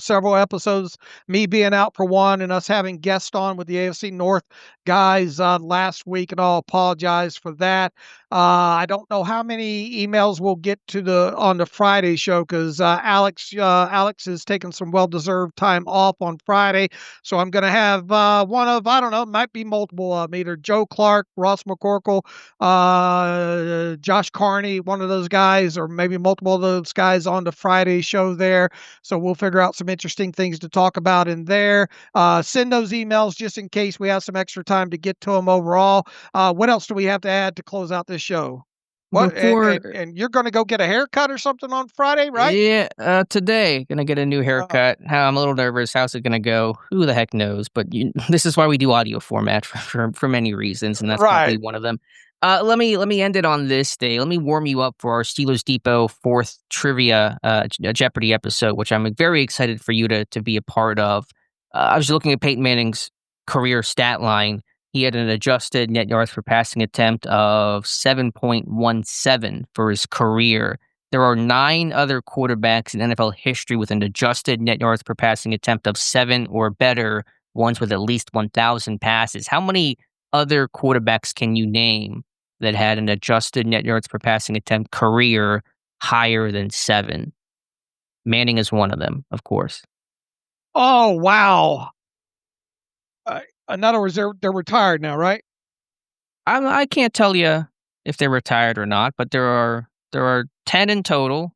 several episodes, me being out for one and us having guests on with the AFC North guys last week, and I'll apologize for that. I don't know how many emails we'll get on the Friday show because Alex is taking some well-deserved time off on Friday. So I'm going to have one of, I don't know, it might be multiple of them, either Joe Clark, Ross McCorkle, Josh Carney, one of those guys, or maybe multiple of those guys on the Friday show there. So we'll figure out some interesting things to talk about in there. Send those emails just in case we have some extra time to get to them overall. What else do we have to add to close out this show? What? And you're going to go get a haircut or something on Friday, right? Yeah, today gonna get a new haircut. I'm a little nervous. How's it gonna go? Who the heck knows? But this is why we do audio format for many reasons, and that's probably one of them. Let me end it on this day. Let me warm you up for our Steelers Depot 4th trivia Jeopardy episode, which I'm very excited for you to be a part of. I was looking at Peyton Manning's career stat line. He had an adjusted net yards per passing attempt of 7.17 for his career. There are 9 other quarterbacks in NFL history with an adjusted net yards per passing attempt of 7 or better, ones with at least 1,000 passes. How many other quarterbacks can you name that had an adjusted net yards per passing attempt career higher than 7? Manning is one of them, of course. Oh, wow. In other words, they're retired now, right? I can't tell you if they're retired or not, but there are 10 in total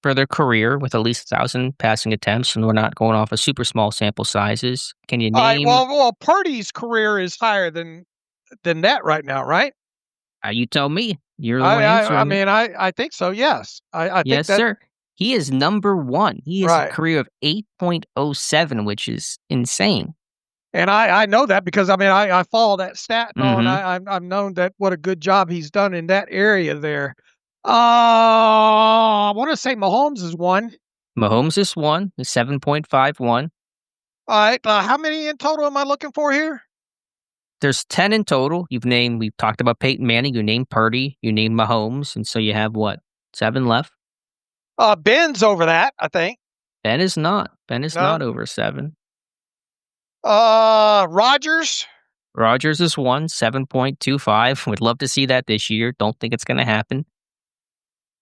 for their career with at least 1,000 passing attempts, and we're not going off of super small sample sizes. Can you name? Well, Purdy's career is higher than that right now, right? You tell me. You're the one answering. I mean, I think so. Yes, I think yes, sir. He is number 1. He has a career of 8.07, which is insane. And I know that because I follow that stat and all, and I've known that what a good job he's done in that area there. I want to say Mahomes is 1. Mahomes is 1. Is 7.51. All right. How many in total am I looking for here? There's 10 in total. We've talked about Peyton Manning. You named Purdy. You named Mahomes, and so you have what? 7 left. Ben's over that, I think. Ben is not. Ben is not over 7. Rodgers. Rodgers is 1, 7.25. Would love to see that this year. Don't think it's going to happen.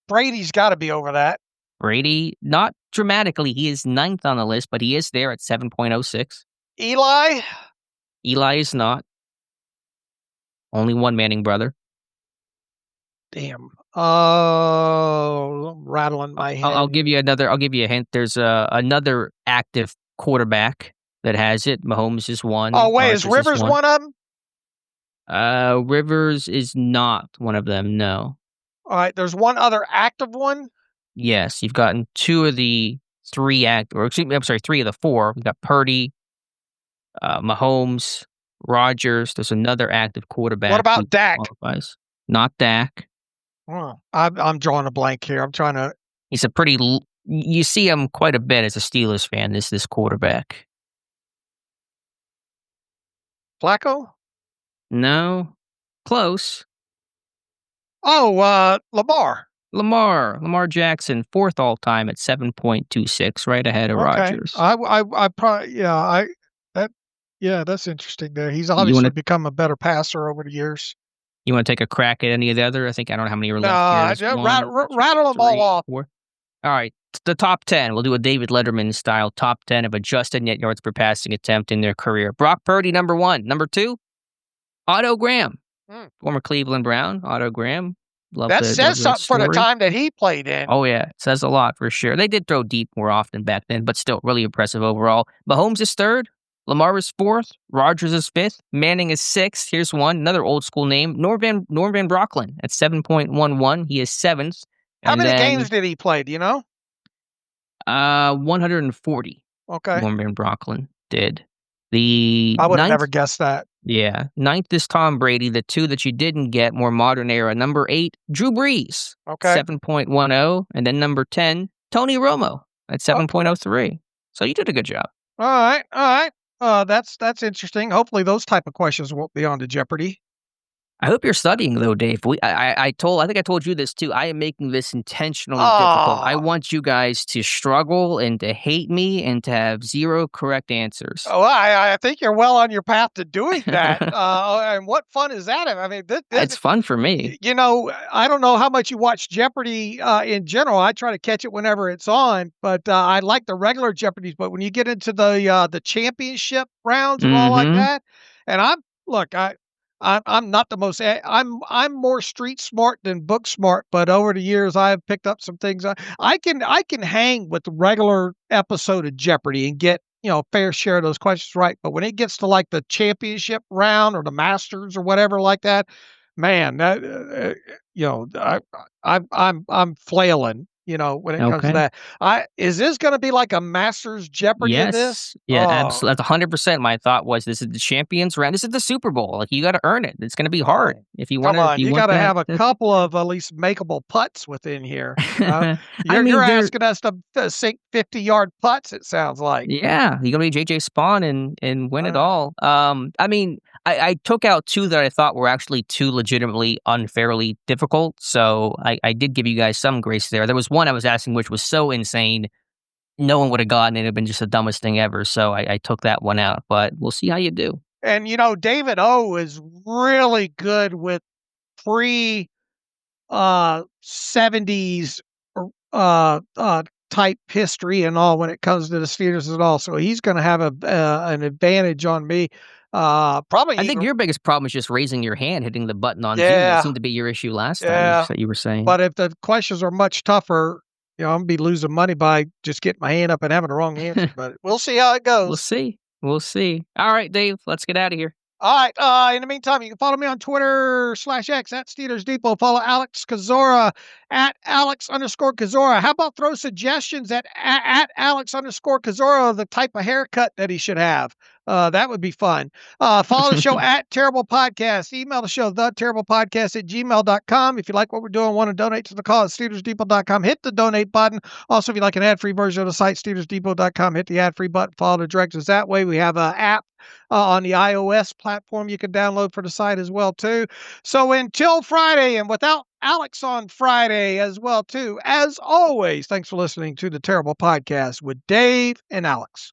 Brady's got to be over that. Brady, not dramatically. He is 9th on the list, but he is there at 7.06. Eli? Eli is not. Only one Manning brother. Damn. I'm rattling my head. I'll give you a hint. There's another active quarterback that has it. Mahomes is 1. Oh, wait, is Rivers one of them? Rivers is not one of them, no. All right, there's one other active one? Yes, you've gotten 2 of the 3 3 of the 4. We've got Purdy, Mahomes, Rodgers. There's another active quarterback. What about Dak? Not Dak. Oh, I'm drawing a blank here. I'm trying to... He's you see him quite a bit as a Steelers fan, this quarterback. Flacco? No. Close. Oh, Lamar. Lamar Jackson, 4th all time at 7.26, right ahead of Rodgers. I probably that's interesting there. He's obviously become a better passer over the years. You want to take a crack at any of the other? I don't know how many are left here. Rattle them all off. 4. All right, the top 10. We'll do a David Letterman style top 10 of adjusted net yards per passing attempt in their career. Brock Purdy, number 1. Number 2, Otto Graham, former Cleveland Brown. Otto Graham. That says something for the time that he played in. Oh, yeah. It says a lot for sure. They did throw deep more often back then, but still really impressive overall. Mahomes is 3rd. Lamar is 4th. Rodgers is 5th. Manning is 6th. Here's one, another old school name. Norm Van Brocklin at 7.11. He is 7th. How many games did he play? Do you know? 140. Okay. Norm Van Brocklin did. I would have never guessed that. Yeah. 9th is Tom Brady. The 2 that you didn't get, more modern era. Number 8, Drew Brees. Okay. 7.10. And then number 10, Tony Romo at 7.03. So you did a good job. All right. That's interesting. Hopefully those type of questions won't be on to Jeopardy. I hope you're studying though, Dave. I think I told you this too. I am making this intentionally difficult. I Oh, want you guys to struggle and to hate me and to have 0 correct answers. oh, I think you're well on your path to doing that. And what fun is that? I mean, It's fun for me. you know, I don't know how much you watch Jeopardy in general. I try to catch it whenever it's on, but I like the regular Jeopardies. But when you get into the championship rounds and all like Mhm. that, and look, I'm not the most. I'm more street smart than book smart, but over the years I've picked up some things. I can hang with the regular episode of Jeopardy and get fair share of those questions right. But when it gets to like the championship round or the Masters or whatever like that, man, that I'm flailing. When it comes to Okay. that, is this going to be like a Masters Jeopardy of this? Yes. Yeah, Oh, absolutely. That's 100% my thought was this is the champions round. This is the Super Bowl. Like you got to earn it. It's going to be hard oh, if you want come to if on, you you want gotta that. have a couple of at least makeable putts within here. I You're mean, there asking us to sink 50-yard putts, it sounds like. Yeah, you gonna be JJ Spawn and win it Uh, all. I mean, I took out 2 that I thought were actually 2 legitimately unfairly difficult, so I did give you guys some grace there. There was one I was asking which was so insane, no one would have gotten it. It'd been just the dumbest thing ever, so I took that one out, but we'll see how you do. and, David O is really good with pre, 70s, type history and all when it comes to the Steelers and all, so he's gonna have an advantage on me, probably I think even. your biggest problem is just raising your hand, hitting the button on Zoom. That Yeah, seemed to be your issue last time, yeah. you were saying. But if the questions are much tougher, I'm gonna be losing money by just getting my hand up and having the wrong answer. But we'll see how it We'll goes. see. We'll see. All right, Dave, let's get out of here. All right. In the meantime, you can follow me on Twitter/X at Steelers Depot. Follow Alex Kozora at Alex_Kozora. How about throw suggestions at Alex_Kozora, the type of haircut that he should have? That would be fun. Follow the show at Terrible Podcast. Email the show, theterriblepodcast@gmail.com. If you like what we're doing, want to donate to the cause, SteelersDepot.com. Hit the donate button. Also, if you like an ad-free version of the site, SteelersDepot.com. Hit the ad-free button. Follow the directions that way. We have an app on the iOS platform you can download for the site as well too. So until Friday, and without Alex on Friday as well too, as always, thanks for listening to the Terrible Podcast with Dave and Alex.